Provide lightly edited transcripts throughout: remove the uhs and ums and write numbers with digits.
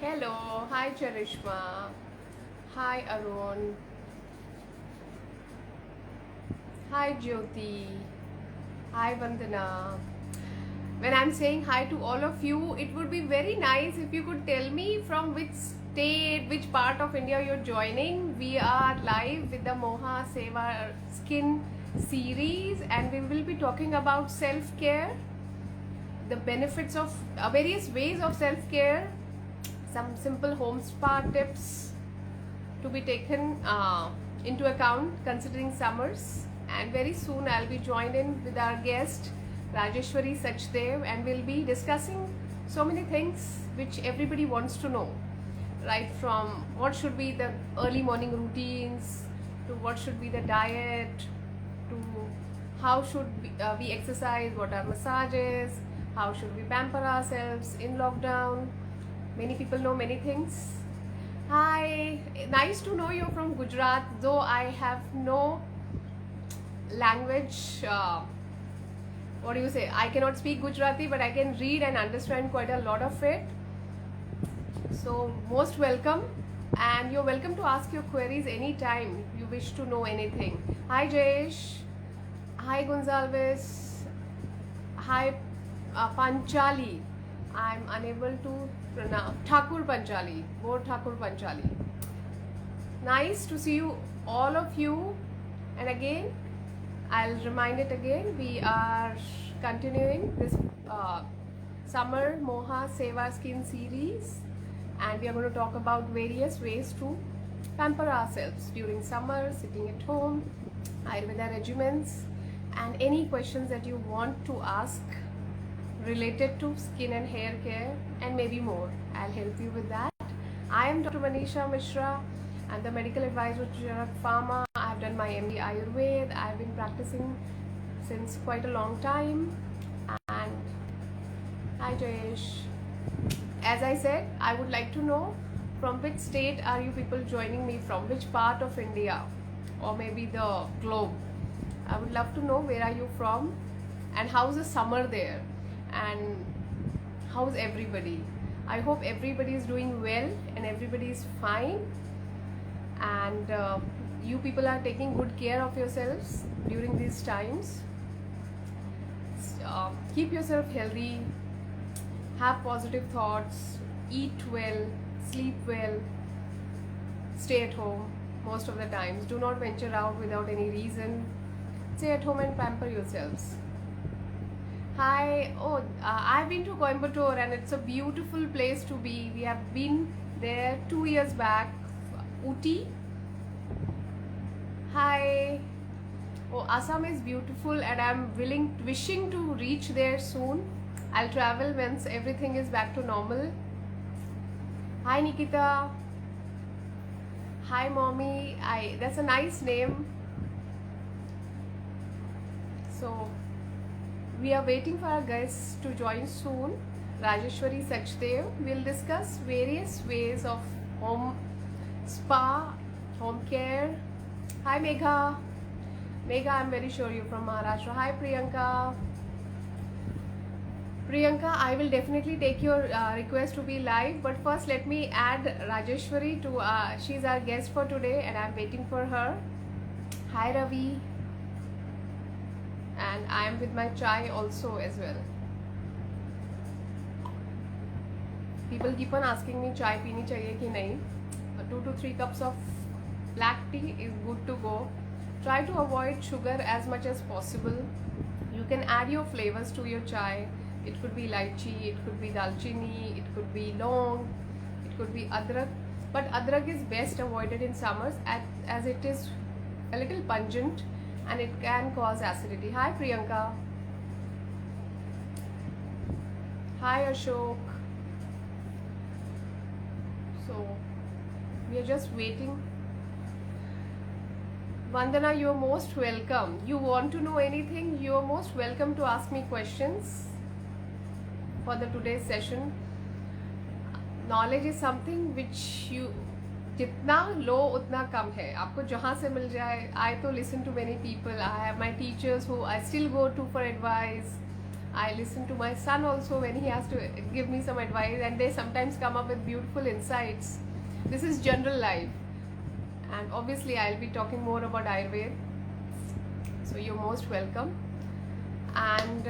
Hello, hi Charishma, hi Arun, hi Jyoti, hi Vandana. When I'm saying hi to all of you, it would be very nice if you could tell me from which state, which part of India you're joining. We are live with the Moha Seva Skin series, and we will be talking about self care, the benefits of various ways of self care, some simple home spa tips to be taken into account considering summers. And very soon I'll be joined in with our guest Rajeshwari Sachdev, and we'll be discussing so many things which everybody wants to know, right from what should be the early morning routines to what should be the diet to how should we exercise, what are massages, how should we pamper ourselves in lockdown. Many people know many things. Hi, nice to know you're from Gujarat, though I have no language. What do you say? I cannot speak Gujarati, but I can read and understand quite a lot of it. So, most welcome, and you're welcome to ask your queries anytime you wish to know anything. Hi, Jayesh. Hi, Gonzalez. Hi, Panchali. I'm unable to pronounce Thakur Panchali. Bo Thakur Panchali. Nice to see you, all of you. And again, I'll remind it again. We are continuing this summer Moha Seva Skin series, and we are going to talk about various ways to pamper ourselves during summer, sitting at home, Ayurveda regimens, and any questions that you want to ask related to skin and hair care and maybe more. I'll help you with that. I am Dr. Manisha Mishra. I'm the medical advisor to Jarak Pharma. I've done my MD Ayurveda. I've been practicing since quite a long time. And hi Jayesh. As I said, I would like to know from which state are you people joining me from, which part of India or maybe the globe. I would love to know where are you from and how's the summer there and how's everybody. I hope everybody is doing well and everybody is fine, and you people are taking good care of yourselves during these times. Keep yourself healthy, have positive thoughts, eat well, sleep well, stay at home most of the times. Do not venture out without any reason. Stay at home and pamper yourselves. Hi, I've been to Coimbatore and it's a beautiful place to be. We have been there 2 years back. Uti. Hi. Oh, Assam is beautiful and I'm wishing to reach there soon. I'll travel once everything is back to normal. Hi Nikita. Hi mommy. That's a nice name. So we are waiting for our guests to join soon. Rajeshwari Sachdev will discuss various ways of home spa, home care. Hi Megha. Megha, I'm very sure you're from Maharashtra. Hi Priyanka. Priyanka, I will definitely take your request to be live, but first let me add Rajeshwari to, she's our guest for today and I'm waiting for her. Hi Ravi. And I am with my chai also as well. People keep on asking me chai peeni chahiye ki nahi. 2 to 3 cups of black tea is good to go. Try to avoid sugar as much as possible. You can add your flavors to your chai. It could be lychee, it could be dalchini, it could be long, it could be adrak. But adrak is best avoided in summers as it is a little pungent and it can cause acidity. Hi Priyanka. Hi Ashok. So we are just waiting. Vandana, you're most welcome. You want to know anything, you're most welcome to ask me questions for the today's session. Knowledge is something which you जितना लो उतना कम है. आपको जहाँ से मिल जाए. I तो listen to many people. I have my teachers who I still go to for advice. I listen to my son also when he has to give me some advice, and they sometimes come up with beautiful insights. This is general life, and obviously I'll be talking more about Ayurveda, so you're most welcome. And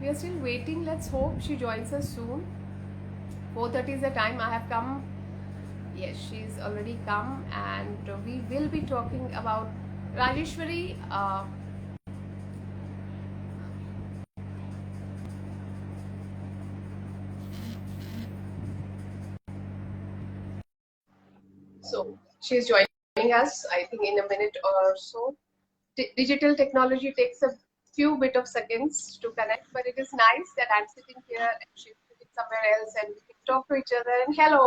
we are still waiting. Let's hope she joins us soon. 4:30 is the time. I have come. Yes, she's already come, and we will be talking about Rajeshwari. So she's joining us, I think, in a minute or so. Digital technology takes a few bit of seconds to connect, but it is nice that I'm sitting here and she's sitting somewhere else, and we can talk to each other. And hello,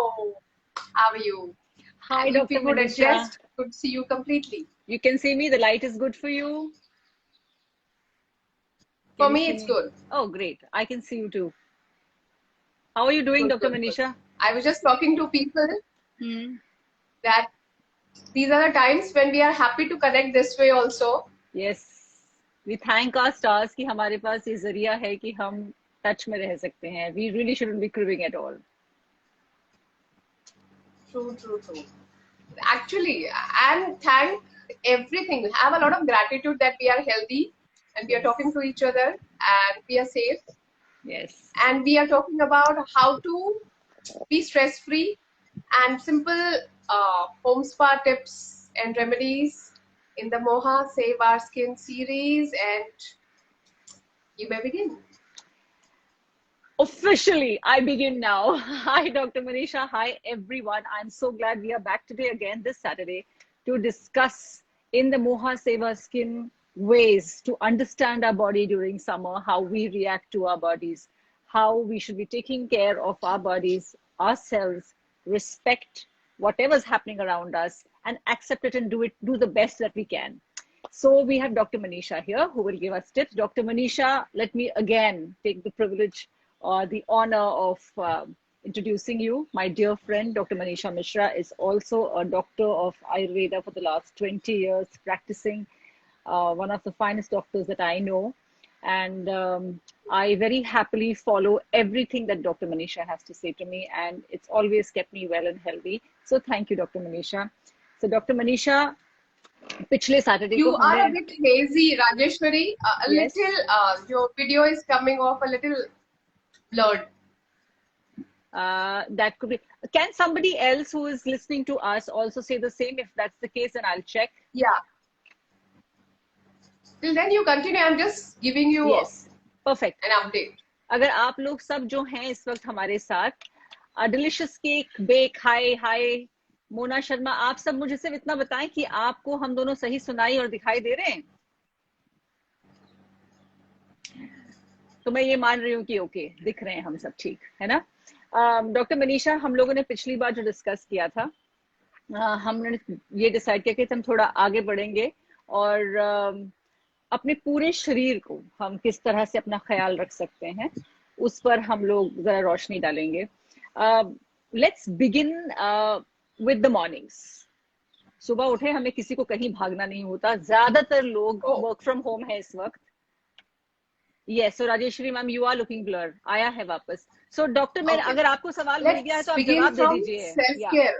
how are you? Hi, And if Dr. we could Manisha. adjust, could see you completely. You can see me. The light is good for you. For Can you me, see it's me? good. Oh, great. I can see you too. How are you doing, Good, Dr. good, good. Manisha? I was just talking to people that these are the times when we are happy to connect this way also. Yes. We thank our stars कि हमारे पास ये जरिया है कि हम touch में रह सकते हैं. We really shouldn't be cribbing at all. True, true, true. Actually, and thank everything. We have a lot of gratitude that we are healthy and we are talking to each other and we are safe. Yes. And we are talking about how to be stress free and simple home spa tips and remedies in the Moha Save Our Skin series. And you may begin. Officially, I begin now. Hi, Dr. Manisha. Hi, everyone. I'm so glad we are back today again this Saturday to discuss in the Moha Seva Skin ways to understand our body during summer, how we react to our bodies, how we should be taking care of our bodies, ourselves, respect whatever's happening around us, and accept it and do the best that we can. So we have Dr. Manisha here who will give us tips. Dr. Manisha, let me again take the privilege or the honor of introducing you. My dear friend, Dr. Manisha Mishra, is also a doctor of Ayurveda for the last 20 years, practicing, one of the finest doctors that I know. And I very happily follow everything that Dr. Manisha has to say to me, and it's always kept me well and healthy. So thank you, Dr. Manisha. So Dr. Manisha, पिछले Saturday You को are a हमने bit hazy, Rajeshwari. A yes. little, your video is coming off a little blurred. That could be. Can somebody else who is listening to us also say the same? If that's the case, then I'll check. Yeah. Till then you continue. I'm just giving you Yes, perfect. an update. अगर आप लोग सब जो हैं इस वक्त हमारे साथ डिलीशियस केक बेक हाय मोना शर्मा, आप सब मुझे सिर्फ इतना बताएं कि आपको हम दोनों सही सुनाई और दिखाई दे रहे हैं. तो मैं ये मान रही हूँ कि ओके दिख रहे हैं हम सब, ठीक है ना. डॉक्टर मनीषा, हम लोगों ने पिछली बार जो डिस्कस किया था, हमने ये डिसाइड किया कि हम थोड़ा आगे बढ़ेंगे और अपने पूरे शरीर को हम किस तरह से अपना ख्याल रख सकते हैं उस पर हम लोग जरा रोशनी डालेंगे. Let's begin with the mornings. सुबह उठे, हमें किसी को कहीं भागना नहीं होता, ज्यादातर लोग वर्क फ्रॉम होम है इस वक्त. Yes, so Rajeshwari ma'am, you are looking blur. आया है वापस. सो डॉक्टर, मैं अगर आपको सवाल मिल गया है तो आप जवाब दे दीजिए. Self care.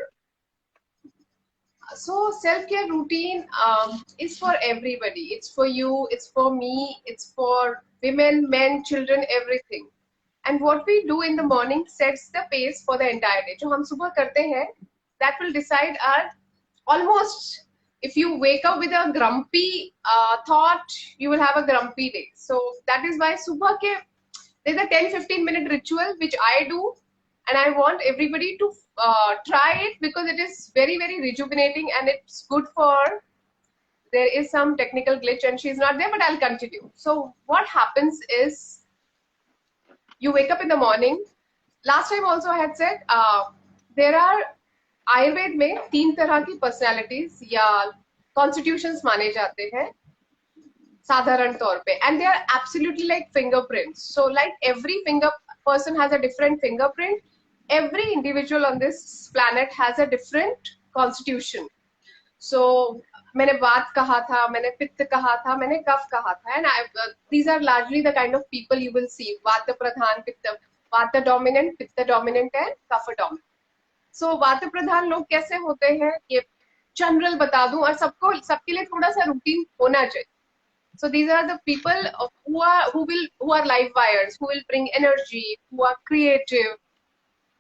So self-care routine is for everybody. It's for you, it's for me, it's for women, men, children, everything. And what we do in the morning sets the pace for the entire day. जो हम सुबह करते हैं, that will decide our almost. If you wake up with a grumpy thought, you will have a grumpy day. So that is why सुबह के there's a 10-15 minute ritual which I do, and I want everybody to try it because it is very, very rejuvenating and it's good for. There is some technical glitch and she's not there, but I'll continue. So what happens is you wake up in the morning. Last time also I had said there are Ayurveda में 3 तरह की personalities या constitutions माने जाते हैं साधारण तौर पे, and they are absolutely like fingerprints. So like every person has a different fingerprint. Every individual on this planet has a different constitution. So मैंने वात कहा था, मैंने पित्त कहा था, मैंने कफ कहा था, and these are largely the kind of people you will see. वात प्रधान, पित्त, वात डोमिनेंट, पित्त डोमिनेंट एंड कफ डोमिनेंट. सो वात प्रधान लोग कैसे होते हैं ये जनरल बता दूं, और सबको सबके लिए थोड़ा सा रूटीन होना चाहिए. So these are the people who are live wires, who will bring energy, who are creative.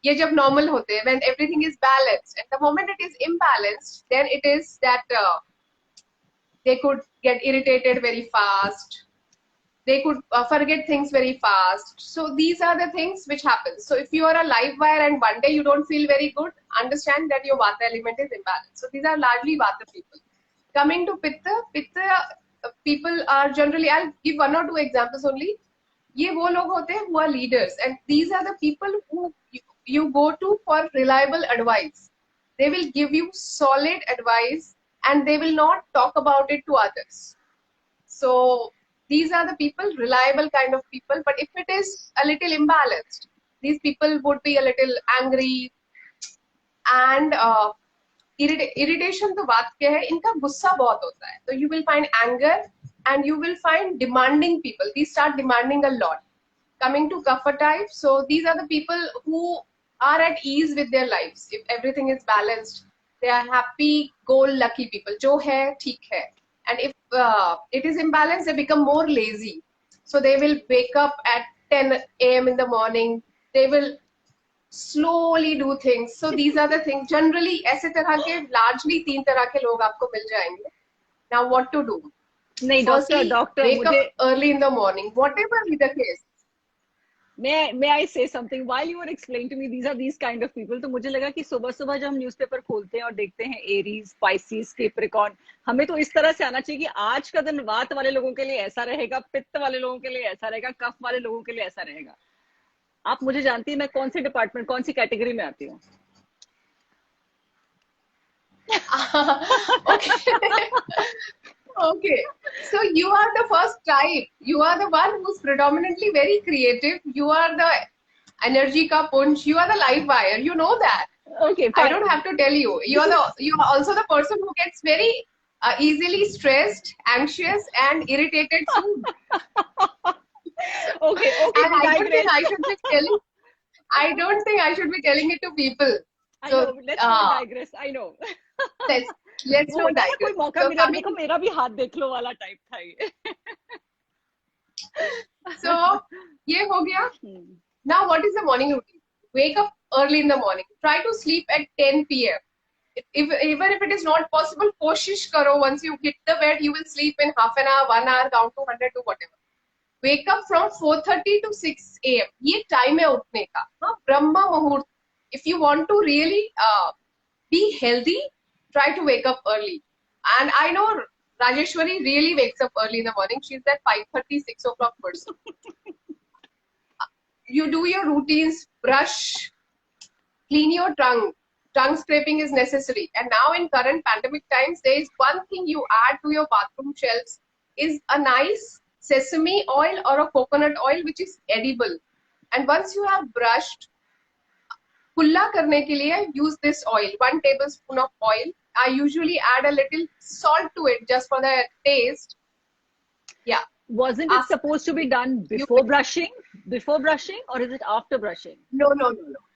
ये जब normal होते हैं, when everything is balanced, and the moment it is imbalanced, then it is that they could get irritated very fast. They could forget things very fast. So these are the things which happen. So if you are a live wire and one day you don't feel very good, understand that your vata element is imbalanced. So these are largely vata people. Coming to pitta, people are generally, I'll give one or two examples only. ये वो लोग होते हैं who are leaders, and these are the people who you go to for reliable advice. They will give you solid advice and they will not talk about it to others. So these are the people, reliable kind of people. But if it is a little imbalanced, these people would be a little angry and irritation तो बात क्या है, इनका गुस्सा बहुत होता है. So you will find anger and you will find demanding people. These start demanding a lot. Coming to kapha type, so these are the people who are at ease with their lives. If everything is balanced, they are happy, go-lucky people. जो है ठीक है. And if it is imbalanced, they become more lazy. So they will wake up at 10 a.m. in the morning. They will slowly do things. So these are the things. Generally, ऐसे तरह के largely 3 तरह के लोग आपको मिल जाएंगे. Now what to do? नहीं doctor wake मुझे up early in the morning, whatever be the case. may I say something while you were explaining to me these are these kind of people. तो मुझे लगा कि सुबह सुबह जब हम न्यूज़पेपर खोलते हैं और देखते हैं एरीज, स्पाइसीज, कैप्रिकॉर्न, हमें तो इस तरह से आना चाहिए कि आज का दिन वात वाले लोगों के लिए ऐसा रहेगा, पित्त वाले लोगों के लिए ऐसा रहेगा, कफ वाले लोगों के लिए ऐसा रहेगा. आप मुझे जानती है मैं कौन सी डिपार्टमेंट, कौन सी कैटेगरी में आती हूँ? Okay, so you are the first type. You are the one who's predominantly very creative. You are the energy ka punch. You are the live wire. You know that. Okay, fine. I don't have to tell you. You are also the person who gets very easily stressed, anxious, and irritated soon. Okay. And I don't think I should be telling. I don't think I should be telling it to people. I So know. Let's not digress. I know. let's not digress. कोई मौका So मिला, coming, देखो मेरा भी हाथ देख लो वाला type था ये. so ये हो गया. Now what is the morning routine? Wake up early in the morning. Try to sleep at 10 p.m. Even if it is not possible, कोशिश करो. Once you hit the bed, you will sleep in half an hour, 1 hour, count to 100 to whatever. Wake up from 4:30 to 6 a.m. ये time है उठने का. हाँ, ब्रह्मा मुहूर्त. If you want to really be healthy, try to wake up early. And I know Rajeshwari really wakes up early in the morning. She's that 5:30, 6 o'clock person. You do your routines, brush, clean your tongue. Tongue scraping is necessary. And now in current pandemic times, there is one thing you add to your bathroom shelves is a nice sesame oil or a coconut oil which is edible. And once you have brushed, कुल्ला करने के लिए use this oil, 1 tablespoon of oil. I usually add a little salt to it just for the taste. Yeah. Wasn't it supposed to be done before brushing? Before brushing, or is it after brushing? No.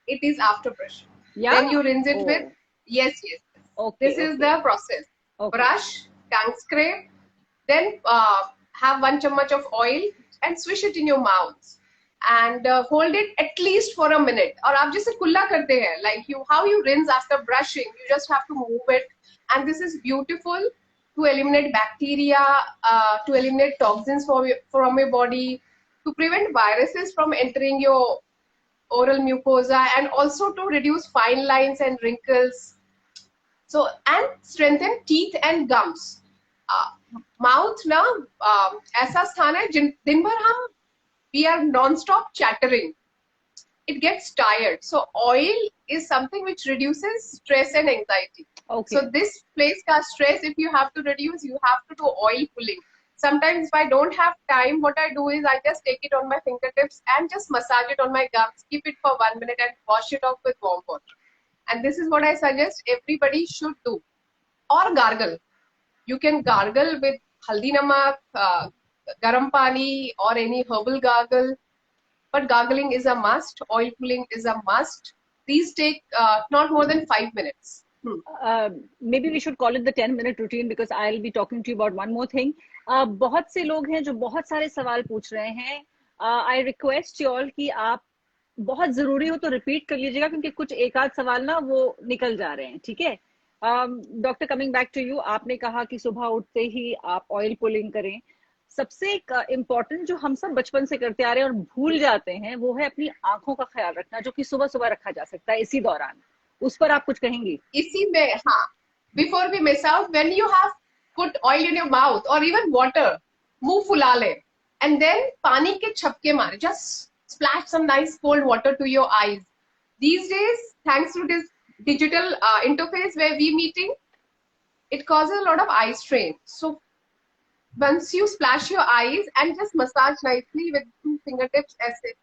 It is after brushing. Yeah. Then you rinse it with. Yes. Okay. This is the process. Okay. Brush, tongue scrape, then have 1 chammach of oil and swish it in your mouth. And hold it at least for a minute. और आप जैसे कुल्ला करते हैं, like how you rinse after brushing, you just have to move it. And this is beautiful to eliminate bacteria, to eliminate toxins from your body, to prevent viruses from entering your oral mucosa, and also to reduce fine lines and wrinkles. So, and strengthen teeth and gums. Mouth ना ऐसा स्थान है दिन भर हम we are non-stop chattering. It gets tired. So oil is something which reduces stress and anxiety. Okay. So this place ka stress, if you have to reduce, you have to do oil pulling. Sometimes if I don't have time, what I do is I just take it on my fingertips and just massage it on my gums, keep it for 1 minute and wash it off with warm water. And this is what I suggest everybody should do. Or gargle. You can gargle with haldi namak, garam pani, or any herbal gargle. But gargling is a must. Oil pulling is a must. These take not more than 5 minutes. Maybe we should call it the 10-minute routine because I'll be talking to you about one more thing. बहुत से लोग हैं जो बहुत सारे सवाल पूछ रहे हैं. I request you all कि आप बहुत जरूरी हो तो रिपीट कर लीजिएगा क्योंकि कुछ एक आध सवाल ना वो निकल जा रहे हैं. ठीक है doctor, coming back to you, आपने कहा कि सुबह उठते ही आप ऑयल पुलिंग करें. सबसे एक इम्पॉर्टेंट जो हम सब बचपन से करते आ रहे हैं और भूल जाते हैं वो है अपनी आंखों का ख्याल रखना, जो कि सुबह सुबह रखा जा सकता है इसी दौरान. उस पर आप कुछ कहेंगी? इसी में हाँ, before we miss out, when you have put oil in your mouth और इवन वाटर, मुंह फुला ले एंड देन पानी के छपके मारे, just splash some nice cold water to your eyes. These days, thanks to this digital interface where we meeting, it causes a lot of eye strain. So once you splash your eyes and just massage nicely with 2 fingertips as it,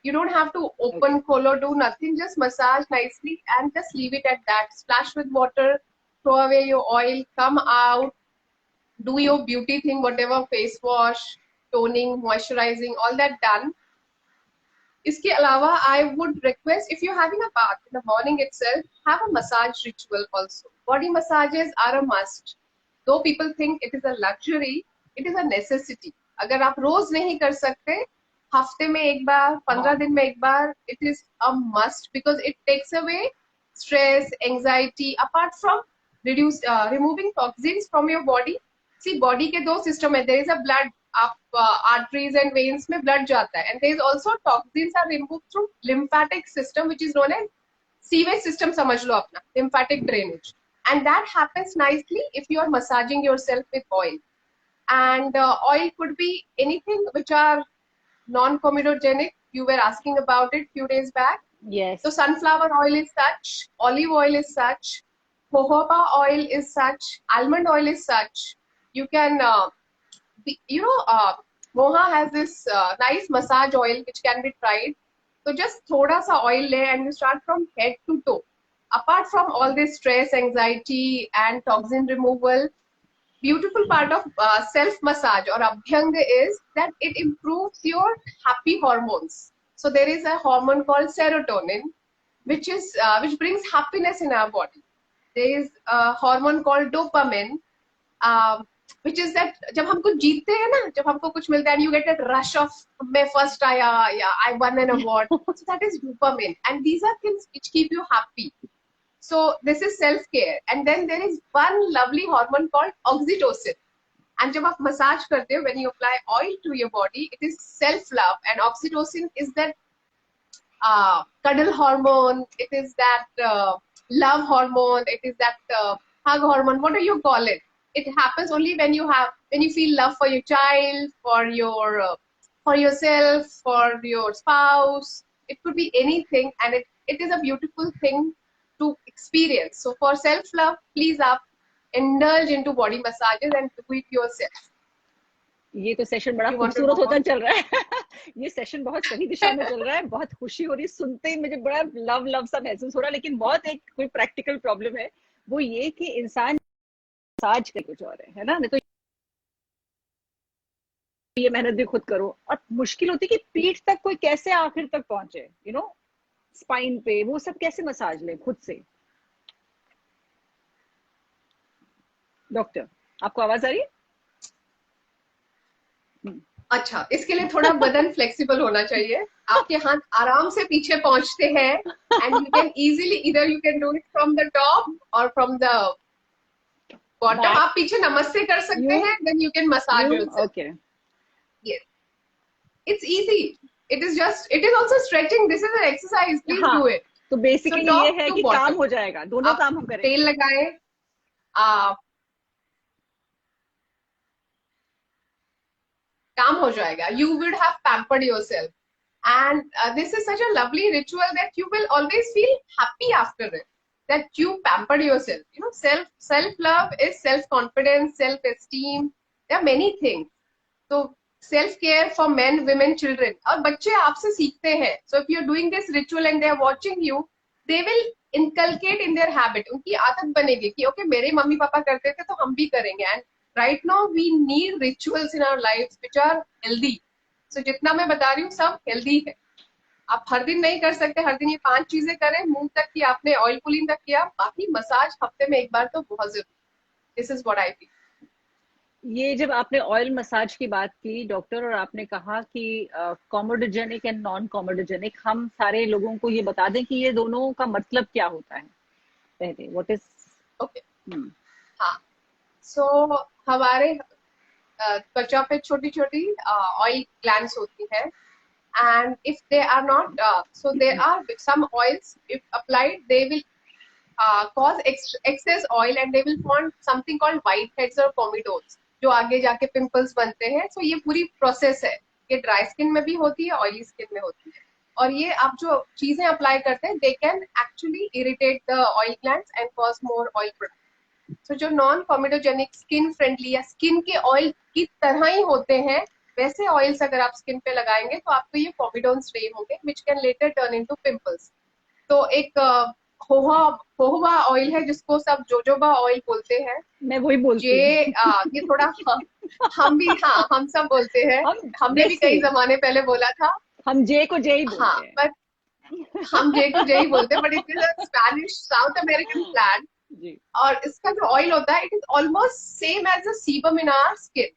you don't have to open, color, do nothing. Just massage nicely and just leave it at that. Splash with water, throw away your oil, come out, do your beauty thing, whatever, face wash, toning, moisturizing, all that done. इसके अलावा I would request, if you're having a bath in the morning itself, have a massage ritual also. Body massages are a must. Though people think it is a luxury, it is a necessity. अगर आप रोज नहीं कर सकते, हफ्ते में एक बार, 15 दिन में एक बार, it is a must because it takes away stress, anxiety, apart from removing toxins from your body. See, body के दो system है. There is a blood, arteries and veins में blood जाता है, and there is also toxins are removed through lymphatic system, which is known as sewage system, समझ लो अपना, lymphatic drainage, and that happens nicely if you are massaging yourself with oil. And oil could be anything which are non-comedogenic. You were asking about it few days back. Yes. So sunflower oil is such, olive oil is such, jojoba oil is such, almond oil is such. You can, Moha has this nice massage oil which can be tried. So just thoda sa oil le and you start from head to toe. Apart from all this stress, anxiety and toxin removal, beautiful part of self massage or abhyang is that it improves your happy hormones. So there is a hormone called serotonin, which brings happiness in our body. There is a hormone called dopamine, which is that जब हम कुछ जीतते हैं ना, जब हमको कुछ मिलता है, and you get that rush of मैं first आया, yeah, I won an award. So that is dopamine, and these are things which keep you happy. So this is self-care. And then there is one lovely hormone called oxytocin. And जब आप massage करते हो, when you apply oil to your body, it is self-love. And oxytocin is that cuddle hormone. It is that love hormone. It is that hug hormone. What do you call it? It happens only when you feel love for your child, for yourself, for your spouse. It could be anything, and it is a beautiful thing to experience. So for self-love, please indulge into body massages and do it yourself. ये तो session बड़ा खूबसूरत होता चल रहा है. ये session बहुत सही दिशा में चल रहा है. बहुत खुशी हो रही है सुनते ही, मुझे बड़ा लव सा महसूस हो रहा है. लेकिन बहुत एक कोई प्रैक्टिकल प्रॉब्लम है, वो ये कि इंसान मसाज कर कुछ और है ना. नहीं तो ये मेहनत भी खुद करो और मुश्किल होती है कि पीठ तक कोई कैसे आखिर तक पहुंचे, स्पाइन पे वो सब कैसे मसाज ले खुद से. डॉक्टर, आपको आवाज आ रही है? अच्छा, इसके लिए थोड़ा बदन फ्लेक्सिबल होना चाहिए. आपके हाथ आराम से पीछे पहुंचते हैं, and you can easily either you can do it from the top और फ्रॉम द बॉटम. आप पीछे नमस्ते कर सकते हैं, then you can massage yourself. Okay, yes, it's easy. It is also stretching. This is an exercise. Please do it. तो basically ये है कि काम हो जाएगा, दोनों काम हम करें. तेल लगाए, काम हो जाएगा. You would have pampered yourself, and this is such a lovely ritual that you will always feel happy after it. That you pampered yourself. Self love is self confidence, self esteem. There are many things. So self care for men, women, children. और बच्चे आपसे सीखते हैं. So if you're doing this ritual and they are watching you, they will inculcate in their habit, उनकी आदत बनेगी कि okay मेरे मम्मी पापा करते थे तो हम भी करेंगे. And right now we need rituals in our life which are healthy. So जितना मैं बता रही हूँ सब हेल्दी है. आप हर दिन नहीं कर सकते, हर दिन ये 5 चीजें करें, मुंह तक की आपने, ऑयल पुलिंग तक किया, बाकी मसाज हफ्ते में एक बार तो बहुत जरूरी. This is what I feel. ये जब आपने ऑयल मसाज की बात की डॉक्टर, और आपने कहा कि कॉमोडोजेनिक एंड नॉन कॉमोडोजेनिक, हम सारे लोगों को ये बता दें कि ये दोनों का मतलब क्या होता है पहले. What is? ओके. हाँ. सो हमारे त्वचा पे छोटी छोटी ऑयल ग्लैंड्स होती है. And if they are not, so there are some oils, if applied, they will cause excess oil and they will form something called whiteheads or comedones, जो आगे जाके पिंपल्स बनते हैं. So ये पूरी प्रोसेस है. ये ड्राई स्किन में भी होती है, ऑयली स्किन में होती है. और ये आप जो चीजें अप्लाई करते हैं, they can actually irritate the oil glands and cause more oil product. तो जो नॉन कॉमेडोजेनिक, स्किन फ्रेंडली या स्किन के ऑयल की तरह ही होते हैं, वैसे ऑयल्स अगर आप स्किन पे लगाएंगे तो आपको ये कॉमेडोन्स नहीं होंगे, which can letter turn into pimples. तो एक होहुआ ऑयल है जिसको सब जोजोबा ऑयल बोलते हैं. मैं वही बोलती ये थोड़ा हम भी, हाँ हम सब बोलते हैं. हमने भी कई जमाने पहले बोला था. हम जे को जे ही बोलते हाँ, हैं. बट हम जे को जे ही बोलते हैं, but it is a Spanish South American plant. और इसका जो ऑयल होता है, it is almost same as a sebum in our skin.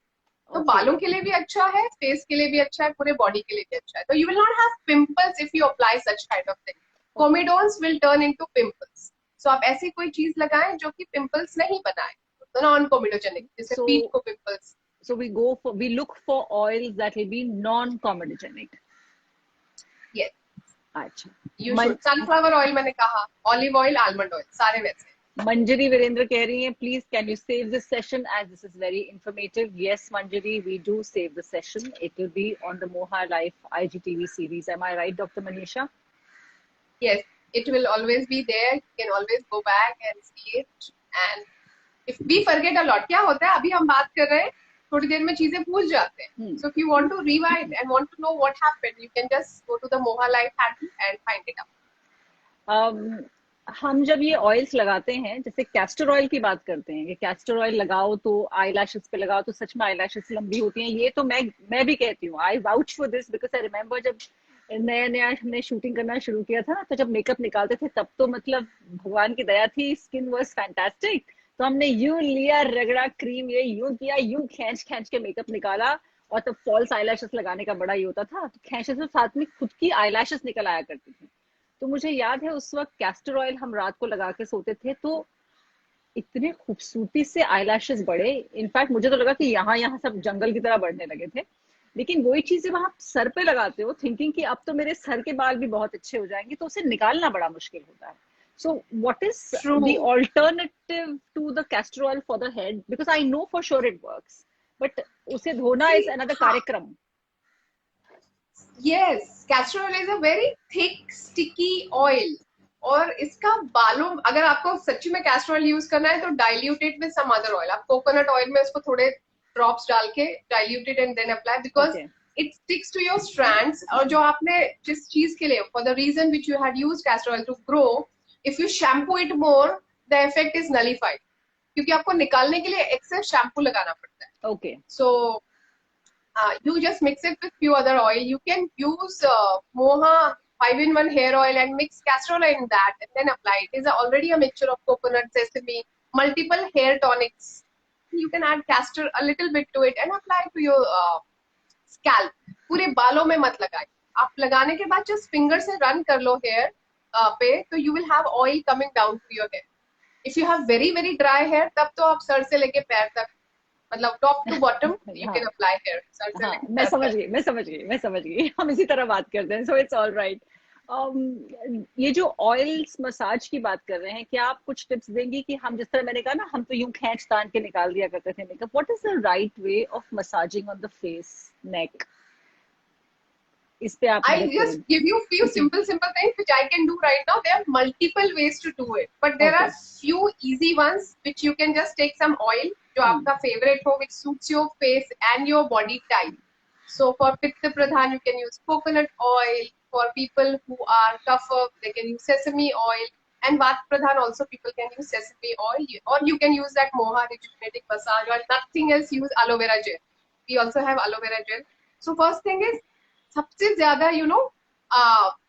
तो बालों के लिए भी अच्छा है, फेस के लिए भी अच्छा है, पूरे बॉडी के लिए भी अच्छा है. तो you will not have pimples if you apply such kind of thing. Comedones will turn into pimples. So आप ऐसी कोई चीज लगाएं जो कि पिंपल्स नहीं बनाए, तो नॉन कोमेडोजेनिक, जैसे पीठ को pimples. So we look for oils that will be non-comedogenic. Yes. अच्छा. You should. Sunflower oil मैंने कहा, olive oil, almond oil, सारे वैसे. Manjari Virendra कह रही हैं, please can you save this session as this is very informative. Yes, Manjari, we do save the session. It will be on the Moha Life IGTV series. Am I right, Dr. Manisha? Yes, it will always be there. You can always go back and see it. And if we forget a lot, क्या होता है, अभी हम बात कर रहे हैं, थोड़ी देर में चीजें भूल जाते हैं. So if you want to rewind and want to know what happened, you can just go to the Moha Life handle and find it out. हम जब ये ऑयल्स लगाते हैं, जैसे कैस्टर ऑयल की बात करते हैं कि कैस्टर ऑयल लगाओ तो आई लैशेस पे लगाओ तो सच में आई लैशेस लंबी होती हैं. ये तो मैं भी कहती हूँ. I vouch for this because I remember जब नया नया हमने शूटिंग करना शुरू किया था ना, तो जब मेकअप निकालते थे तब तो मतलब भगवान की दया थी, स्किन वाज फैंटास्टिक. तो हमने यूं लिया, रगड़ा क्रीम, ये यूं किया, यूं खींच खींच के मेकअप निकाला. और तब फॉल्स आई लैशेस लगाने का बड़ा ही होता था, तो खींचने से साथ में खुद की आई लैशेस निकल आया करती थी. तो मुझे याद है उस वक्त कैस्टर ऑयल हम रात को लगा के सोते थे तो इतने खूबसूरती से आईलैशेस बढ़े. इनफैक्ट मुझे तो लगा कि यहाँ यहाँ सब जंगल की तरह बढ़ने लगे थे. लेकिन वही चीज जब आप सर पे लगाते हो थिंकिंग कि अब तो मेरे सर के बाल भी बहुत अच्छे हो जाएंगे, तो उसे निकालना बड़ा मुश्किल होता है. So what is the alternative to the castor oil for the head? Because I know for sure it works, but उसे धोना इज अनदर कार्यक्रम. Yes, castor oil is a very thick, sticky oil. और इसका बालों, अगर आपको सच्ची में कैस्टर ऑयल यूज करना है तो dilute it with some other oil. आप कोकोनट ऑयल में उसको थोड़े ड्रॉप्स डाल के dilute it and then apply, because it sticks to your strands. और जो आपने जिस चीज के लिए, for the reason which you had used castor oil to grow, if you shampoo it more, the effect is nullified, क्योंकि आपको निकालने के लिए एक्सेस शैम्पू लगाना पड़ता है. Okay. So you just mix it with few other oil. You can use Moha 5-in-1 hair oil and mix castor oil in that and then apply. It is already a mixture of coconut, sesame, multiple hair tonics. You can add castor a little bit to it and apply to your scalp. पूरे बालों में मत लगाए. आप लगाने के बाद just finger से run कर लो hair पे, तो you will have oil coming down to your hair. If you have very very dry hair, तब तो आप सर से लेके पैर तक, मतलब top to bottom you can apply hair. मैं समझ गई. हम इसी तरह बात करते हैं. So it's all right. ये जो ऑयल्स मसाज की बात कर रहे हैं, क्या आप कुछ टिप्स देंगी कि हम, जिस तरह मैंने कहा ना, हम तो यूं खींच तान के निकाल दिया करते थे makeup, what is the right way of massaging on the face, neck? इस पे आप, I just give you few simple things which I can do right now. There are multiple ways to do it, but there are few easy ones which you can just take some oil जो आपका favorite हो, which suits your face and your body type. So for Pitta Pradhan you can use coconut oil. For people who are tougher, they can use sesame oil. And Vat Pradhan also people can use sesame oil, or you can use that Moha rejuvenating massage, or nothing else, use aloe vera gel. We also have aloe vera gel. So first thing is, सबसे ज़्यादा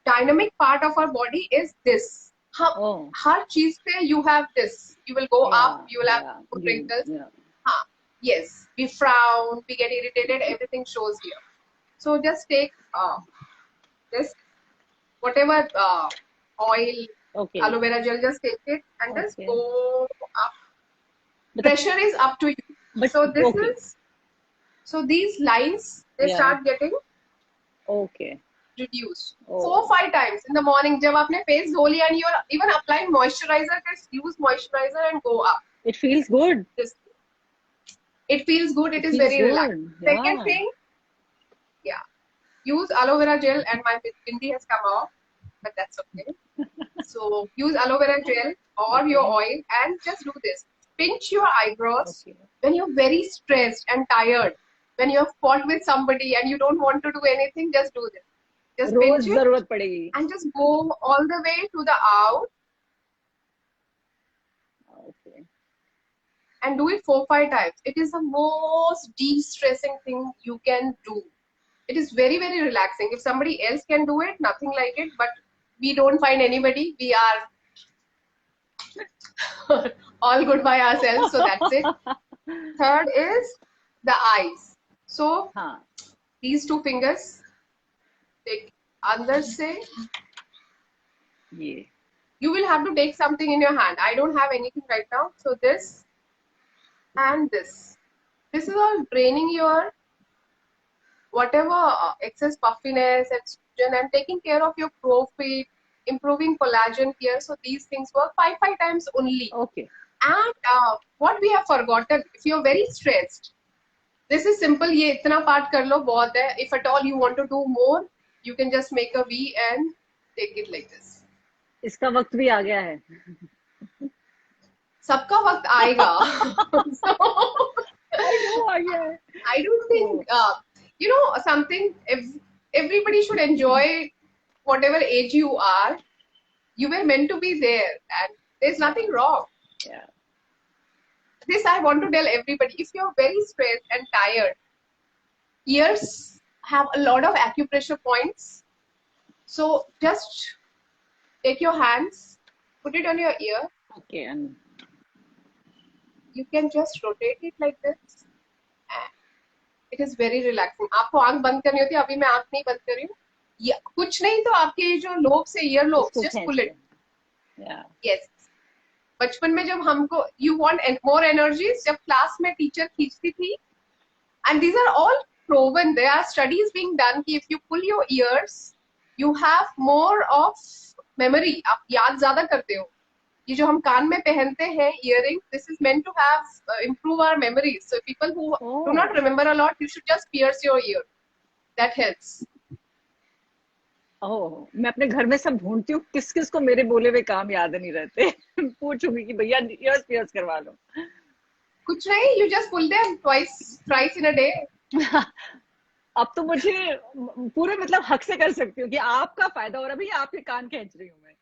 dynamic part of our body is this. हर चीज पे you have this. You will go up, you will have wrinkles. Yes, we frown, we get irritated, everything shows here. So just take this, whatever oil, aloe vera gel, just take it and just go up. The pressure is up to you. So this is, so these lines, they start getting reduced. 4-5 times in the morning. जब आपने face धो लिया and you're even applying moisturizer, just use moisturizer and go up. It feels good. It feels good. It is very relaxing. Second thing, use aloe vera gel, and my bindi has come off, but that's okay. So use aloe vera gel or your oil and just do this. Pinch your eyebrows when you're very stressed and tired. When you have fought with somebody and you don't want to do anything, just do this. Just pinch it and just go all the way to the out. And do it 4-5 times. It is the most de-stressing thing you can do. It is very, very relaxing. If somebody else can do it, nothing like it, but we don't find anybody. We are all good by ourselves, so that's it. Third is the eyes. So these two fingers, take under se. You will have to take something in your hand. I don't have anything right now. So this and this. This is all draining your whatever excess puffiness and estrogen and taking care of your profit, improving collagen here. So these things work 5 times only. And what we have forgotten, if you're very stressed, this is simple. ये इतना part कर लो बहुत है. If at all you want to do more, you can just make a V and take it like this. इसका वक्त भी आ गया है. सबका वक्त आएगा. So, I don't think something. If everybody should enjoy whatever age you are, you were meant to be there, and there's nothing wrong. This I want to tell everybody. If you're very stressed and tired, ears have a lot of acupressure points. So just take your hands, put it on your ear. And you can just rotate it like this. It is very relaxing. आपको आंख बंद करनी होती है. अभी मैं आंख नहीं बंद कर रही हूँ. कुछ नहीं तो आपके जो lobes है, ear lobes, just pull it. Yes. बचपन में जब हमको you want more energies, जब क्लास में टीचर खींचती थी, and these are all proven. There are studies being done कि if you pull your ears, you have more of memory. आप याद ज़्यादा करते हो. ये जो हम कान में पहनते हैं earring, this is meant to have improve our memories. So people who do not remember a lot, you should just pierce your ear. That helps. मैं अपने घर में सब ढूंढती हूँ किस किस को मेरे बोले हुए काम याद नहीं रहते. पूछूंगी कि भैया ears pierce करवा लो. कुछ नहीं, you just pull them thrice in a day. अब तो मुझे पूरे मतलब हक से कर सकती हूँ कि आपका फायदा हो रहा है भैया, आपके कान खींच रही हूँ मैं.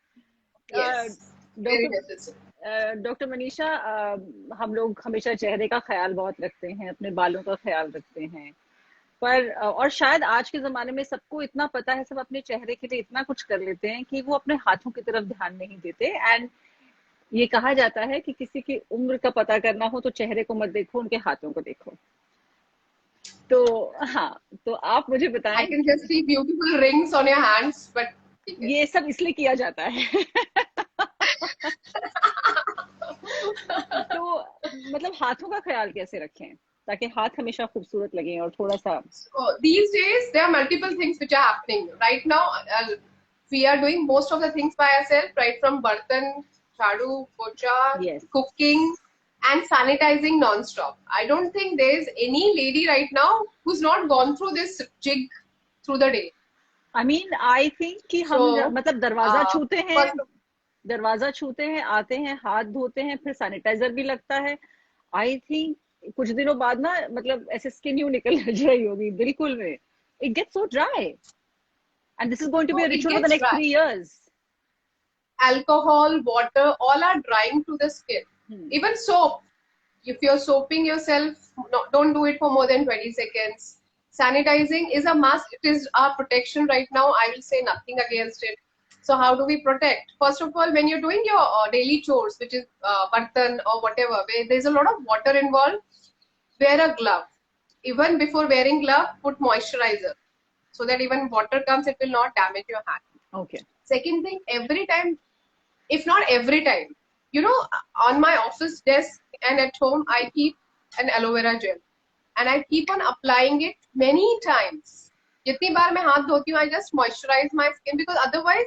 डॉक्टर मनीषा, हम लोग हमेशा चेहरे का ख्याल बहुत रखते हैं, अपने बालों का ख्याल रखते हैं, पर और शायद आज के जमाने में सबको इतना पता है, सब अपने चेहरे के लिए इतना कुछ कर लेते हैं कि वो अपने हाथों की तरफ ध्यान नहीं देते. एंड ये कहा जाता है कि किसी की उम्र का पता करना हो तो चेहरे को मत देखो, उनके हाथों को देखो. तो तो आप मुझे बताएं. I can just see beautiful rings on your hands, but ये सब इसलिए किया जाता है. तो मतलब हाथों का ख्याल कैसे रखें ताकि हाथ हमेशा खूबसूरत लगे और थोड़ा सा. These days there are multiple things which are happening right now. We are doing most of the things by ourselves, right from bartan, chadu, pocha, cooking and sanitizing non-stop. I don't think there is any lady right now who's not gone through this jig through the day. I mean, I think कि हम मतलब दरवाजा छूते हैं, आते हैं, हाथ धोते हैं, फिर सैनिटाइजर भी लगता है. I think कुछ दिनों बाद ना मतलब ऐसे स्किन यूं निकल रही होगी बिल्कुल में. It gets so dry, and this is going to be a ritual for the next 3 years. alcohol, water, all are drying to the skin. Even soap. If you're soaping yourself, no, don't do it for more than 20 seconds. Sanitizing is a must. It is our protection right now. I will say nothing against it. So how do we protect? First of all, when you're doing your daily chores, which is bartan or whatever, where there's a lot of water involved, wear a glove. Even before wearing glove, put moisturizer so that even water comes, it will not damage your hand. Okay. Second thing, every time, if not every time, on my office desk and at home, I keep an aloe vera gel and I keep on applying it many times. जितनी बार मैं हाथ धोती हूँ, I just moisturize my skin because otherwise,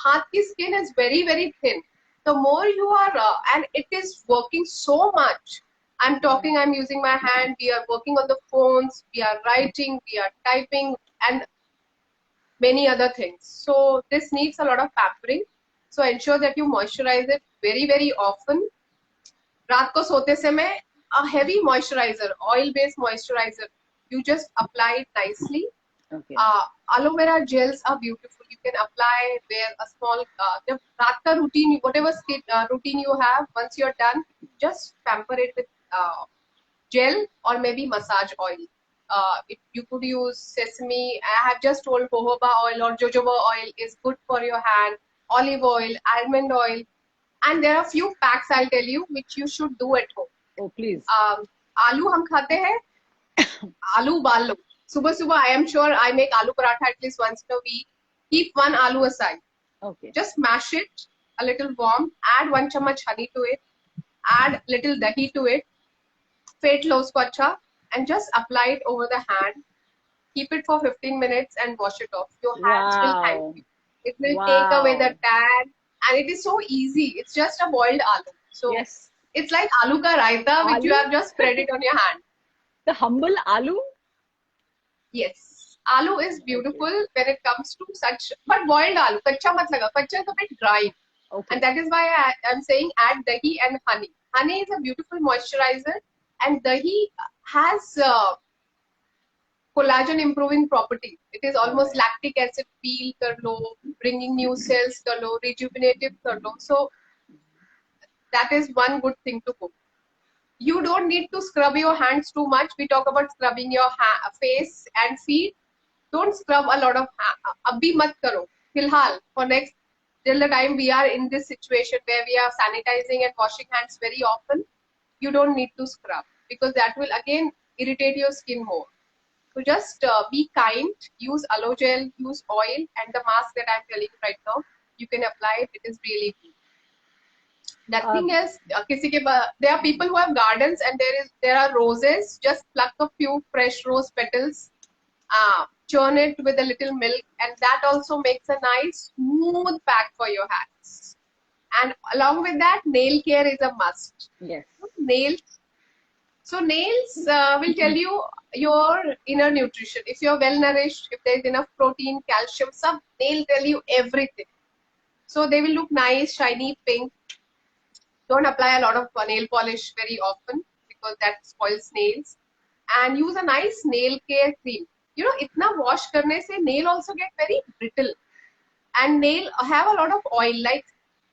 हाथ की skin is very, very thin. The more you are, and it is working so much. I'm talking, I'm using my hand, we are working on the phones, we are writing, we are typing, and many other things. So this needs a lot of pampering. So ensure that you moisturize it very, very often. रात को सोते समय, a heavy moisturizer, oil-based moisturizer, you just apply it nicely. Okay. Aloe vera gels are beautiful. You can apply, wear a small, रात का routine, whatever skin routine you have, once you're done, just pamper it with gel or maybe massage oil. You could use sesame. I have just told jojoba oil or jojoba oil is good for your hand. Olive oil, almond oil, and there are few packs I'll tell you which you should do at home. Oh, please. आलू हम खाते हैं, आलू उबाल लो. सुबह सुबह I am sure I make aloo paratha at least once in a week. Keep one aloo aside. Okay. Just mash it a little warm. Add 1 chammach honey to it. Add little dahi to it. फेंट लो उसको अच्छा and just apply it over the hand. Keep it for 15 minutes and wash it off. Your hands will thank you. It will take away the tan and it is so easy. It's just a boiled aloo. So yes, it's like aloo ka raita which you have just spread it on your hand. The humble aloo? Yes. Aloo is beautiful when it comes to such, but boiled aloo. Kacha mat laga. Kacha is a bit dry. Okay. And that is why I'm saying add dahi and honey. Honey is a beautiful moisturizer. And dahi has collagen improving property. It is almost lactic acid peel kar lo, bringing new cells kar lo, rejuvenative kar lo. So that is one good thing to cook. You don't need to scrub your hands too much. We talk about scrubbing your face and feet. Don't scrub a lot of abhi mat karo. Filhal, for next, till the time we are in this situation where we are sanitizing and washing hands very often, you don't need to scrub because that will again irritate your skin more. So just be kind, use aloe gel, use oil, and the mask that I'm telling you right now, you can apply it. It is really good. Nothing else. There are people who have gardens and there are roses. Just pluck a few fresh rose petals, churn it with a little milk, and that also makes a nice smooth pack for your hands. And along with that, nail care is a must. Yes. Nails. So nails will tell you your inner nutrition. If you're well nourished, if there's enough protein, calcium, some nail tell you everything. So they will look nice, shiny, pink. Don't apply a lot of nail polish very often because that spoils nails. And use a nice nail care cream. You know, itna wash karne se nail also get very brittle. And nail have a lot of oil. Like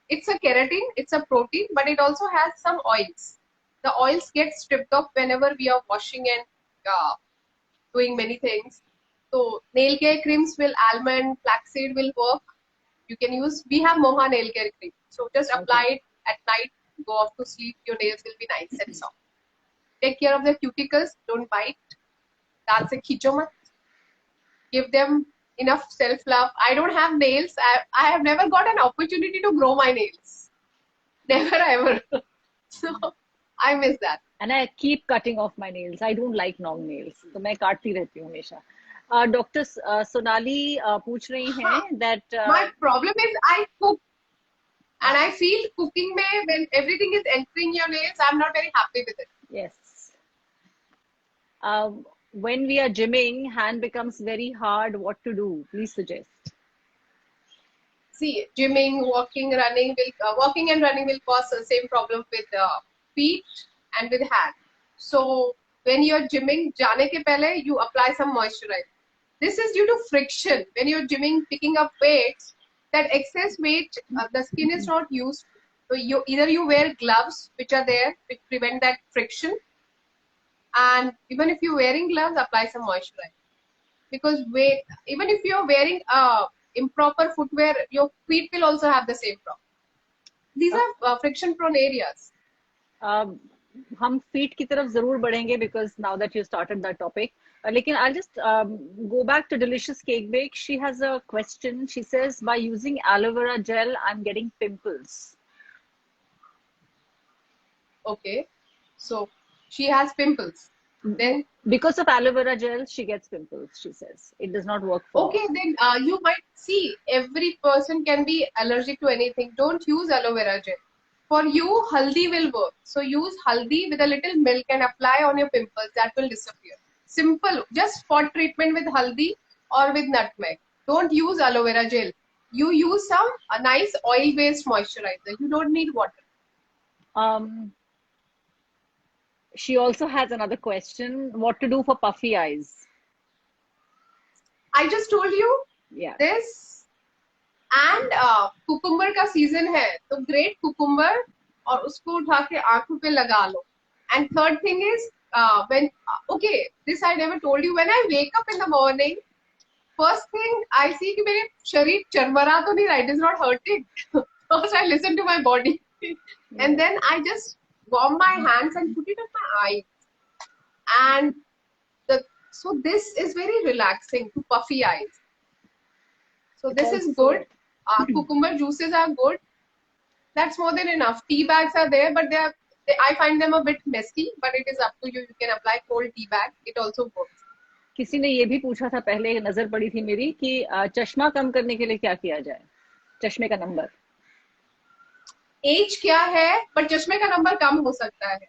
it's a keratin, it's a protein, but it also has some oils. The oils get stripped off whenever we are washing and doing many things. So nail care creams will, almond, flaxseed will work. You can use, we have Moha nail care cream. So just apply it at night, go off to sleep, your nails will be nice and soft. Take care of the cuticles, don't bite. Daant se khicho mat. Give them enough self-love. I don't have nails. I have never got an opportunity to grow my nails. Never ever. So I miss that. And I keep cutting off my nails. I don't like long nails. So मैं काटती रहती हूँ हमेशा. Dr. Sonali पूछ रही हैं that my problem is I cook and I feel cooking mein when everything is entering your nails, I'm not very happy with it. Yes. When we are gymming, hand becomes very hard. What to do? Please suggest. See, gymming, walking, running walking and running will cause the same problem with feet and with hand. So when you're gymming, jaane ke pehle you apply some moisturizer. This is due to friction. When you're gymming, picking up weights, that excess weight, the skin is not used. So you wear gloves which are there which prevent that friction, and even if you're wearing gloves, apply some moisturizer, because weight, even if you're wearing improper footwear, your feet will also have the same problem. These are friction prone areas. हम feet की तरफ जरूर बढ़ेंगे because now that you started that topic. लेकिन I'll just go back to Delicious Cake Bake. She has a question. She says, by using aloe vera gel, I'm getting pimples. Okay, so she has pimples. Then because of aloe vera gel, she gets pimples. She says it does not work for. Okay, then you might see every person can be allergic to anything. Don't use aloe vera gel. For you, haldi will work. So use haldi with a little milk and apply on your pimples. That will disappear. Simple. Just spot treatment with haldi or with nutmeg. Don't use aloe vera gel. You use a nice oil-based moisturizer. You don't need water. She also has another question. What to do for puffy eyes? I just told you. Yeah. This. And cucumber का season है, तो great cucumber और उसको उठा के आंखों पे लगा लो. And third thing is okay, this I never told you. When I wake up in the morning, first thing I see कि मेरे शरीर चरमरा तो नहीं रहा, it is not hurting. First I listen to my body, and then I just warm my hands and put it on my eyes. And so this is very relaxing to puffy eyes. So this is good. Cucumber juices are good. That's more than enough. Tea bags are there, but I find them a bit messy, but it is up to you. You can apply cold tea bag. It also works. किसी ने ये भी पूछा था, पहले नजर पड़ी थी मेरी, कि चश्मा कम करने के लिए क्या किया जाए, चश्मे का नंबर. एज क्या है, पर चश्मे का नंबर कम हो सकता है.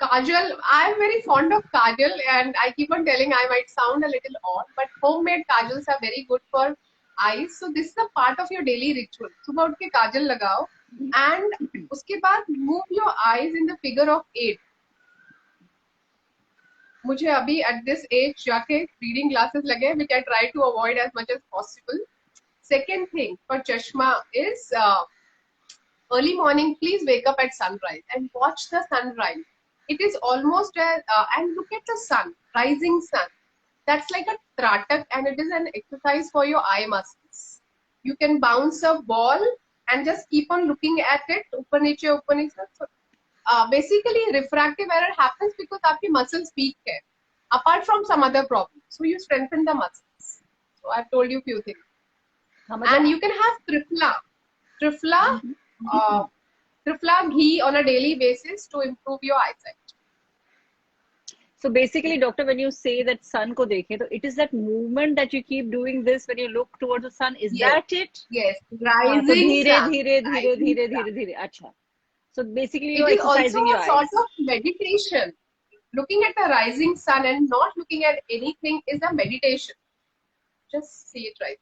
Kajal, I am very fond of kajal, and I keep on telling I might sound a little odd, but homemade kajals are very good for eyes. So this is a part of your daily ritual. सुबह उठ के काजल लगाओ, and उसके बाद move your eyes in the figure of 8. मुझे अभी at this age जाके reading glasses लगे, which I try to avoid as much as possible. Second thing for chashma is early morning. Please wake up at sunrise and watch the sunrise. It is almost and look at the sun, rising sun. That's like a tratak, and it is an exercise for your eye muscles. You can bounce a ball and just keep on looking at it. Upar niche, upar niche. So, basically, refractive error happens because आपकी muscles weak है, apart from some other problems. So you strengthen the muscles. So I've told you few things. And you can have tripla ghee on a daily basis to improve your eyesight. So basically, doctor, when you say that sun ko dekhe, so it is that movement that you keep doing this when you look towards the sun. Is that it? Yes, rising sun. Dhire. Acha. So basically, you're it is exercising also your a eyes. sort of meditation. Looking at the rising sun and not looking at anything is a meditation. Just see it right.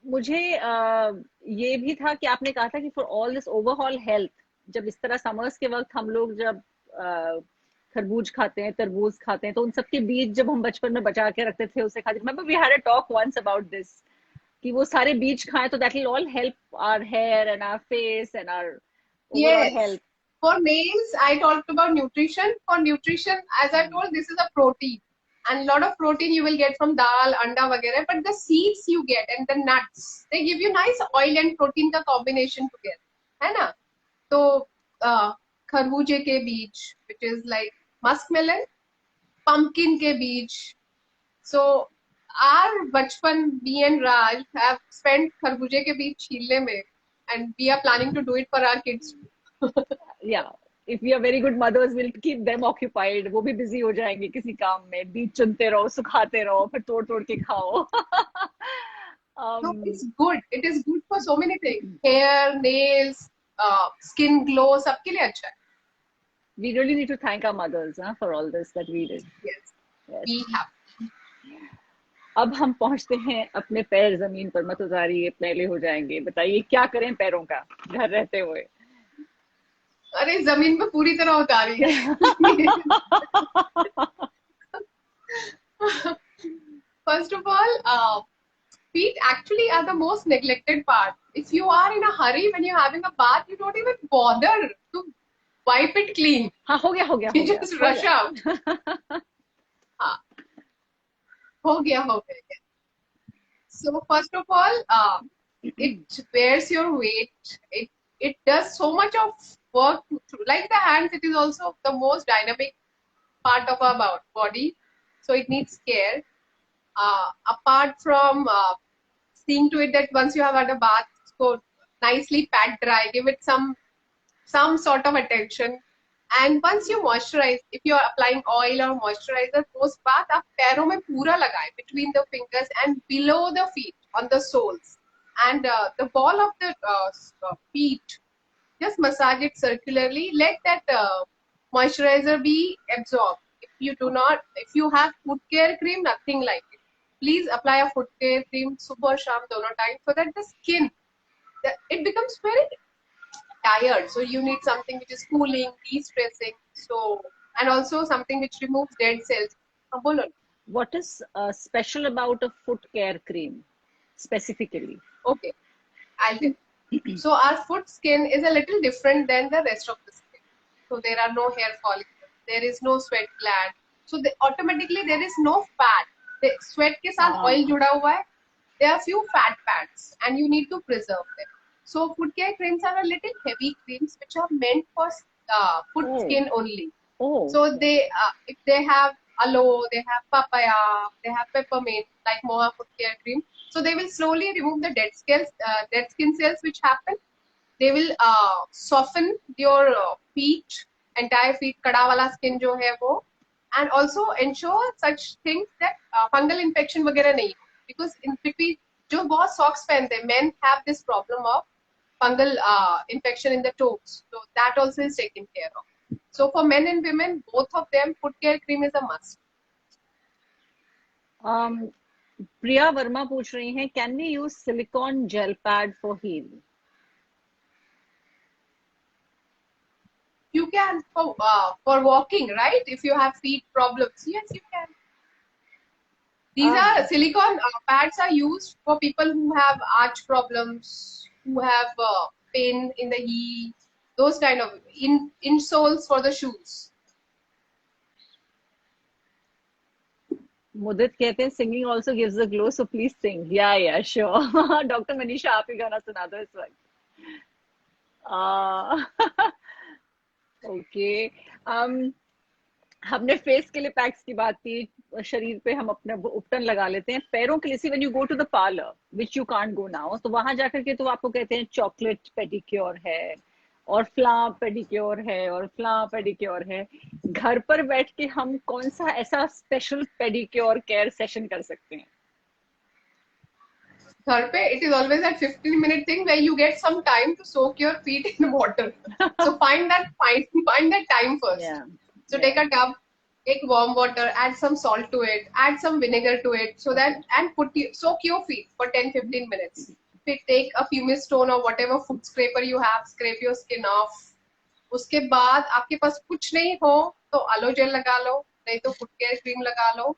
मुझे ये भी था कि आपने कहा था कि for all this overall health, जब इस तरह समर्स के वक्त हम लोग जब खरबूज खाते हैं, तरबूज खाते हैं, तो उन सब के बीज जब हम बचपन में बचा के रखते थे उसे खाते थे. Remember we had a talk once about this, कि वो सारे बीज खाएं तो that will all help our hair and our face and our overall health. For nails, I talked about nutrition. For nutrition, as I told, this is a protein. And a lot of protein you will get from dal, anda, vagera. But the seeds you get and the nuts, they give you nice oil and protein ka combination together. है ना? तो खरबूजे के बीज, which is like muskmelon, pumpkin के बीज. So our bachpan, me and Raj have spent खरबूजे के बीज छीलने में, and we are planning to do it for our kids. Yeah. If we are very good mothers, we'll keep them occupied. वो भी busy हो जाएंगे किसी काम में. बीज चुनते रहो, सुखाते रहो, फिर तोड़ के खाओ. No, it's good. It is good for so many things. Hair, nails, skin glow, सबके लिए अच्छा है. We really need to thank our mothers for all this that we did. Yes. We have. अब हम पहुंचते हैं अपने पैर जमीन पर मत उतारिए, पहले हो जाएंगे. बताइए क्या करें पैरों का घर रहते हुए. अरे जमीन पे पूरी तरह उतारी है. first of all, feet actually are the most neglected part. If you are in a hurry when you're having a bath, you don't even bother to wipe it clean. हाँ हो गया You just rush out. हाँ, हो गया. So first of all, it bears your weight. It does so much of work like the hands. It is also the most dynamic part of our body, so it needs care. Apart from seeing to it that once you have had a bath, so nicely pat dry, give it some sort of attention. And once you moisturize, if you are applying oil or moisturizer post bath, आप पैरों में पूरा लगाएं between the fingers and below the feet on the soles, and the ball of the feet, just massage it circularly. Let that moisturizer be absorbed. If you have foot care cream, nothing like it. Please apply a foot care cream सुबह शाम दोनों time, so that the skin, it becomes very tired. So you need something which is cooling, de-stressing. So, and also something which removes dead cells. बोलो ना. What is special about a foot care cream specifically? Okay, I'll tell you. So our foot skin is a little different than the rest of the skin. So there are no hair follicles, there is no sweat gland. So automatically there is no fat. The sweat के साथ oil जुड़ा हुआ है. There are few fat pads and you need to preserve them. So foot care creams are a little heavy creams which are meant for foot skin only. So if they have aloe, they have papaya, they have peppermint, like Moha foot care cream. So they will slowly remove the dead skin cells which happen. They will soften your feet, entire feet, kada wala skin jo hai wo, and also ensure such things that fungal infection वगैरह नहीं. Because in between, जो बहुत socks पहनते हैं, men have this problem of fungal infection in the toes. So that also is taken care of. So for men and women, both of them, foot care cream is a must. प्रिया वर्मा पूछ रही हैं, can we use silicone gel pad for heel? You can for walking, right? If you have feet problems, yes, you can. These are silicone pads are used for people who have arch problems, who have pain in the heel, those kind of insoles for the shoes. मुदित कहते हैं singing also gives a glow, so please sing. Yeah, sure. Dr. Manisha, आप ही गाना सुना दो इस वक्त. Okay. हमने face के लिए पैक्स की बात की, शरीर पे हम अपने उपटन लगा लेते हैं. पैरों के लिए see when you go to the parlour which you can't go now, तो वहां जाकर के तो आपको कहते हैं चॉकलेट पेडिक्योर है और फ्लावर पेडिक्योर है और फ्लावर पेडिक्योर है. घर पर बैठ के हम कौन सा ऐसा स्पेशल पेडिक्योर केयर सेशन कर सकते हैं? घर पे it is always that 15-minute thing where you get some time to soak your feet in water. So find that time first. Yeah. So take a tub, take warm water, add some salt to it, add some vinegar to it, so that, and soak your feet for 10-15 minutes. Take a pumice stone or whatever foot scraper you have, scrape your skin off. उसके बाद आपके पास कुछ नहीं हो तो aloe gel लगा लो, नहीं तो foot care cream लगा लो.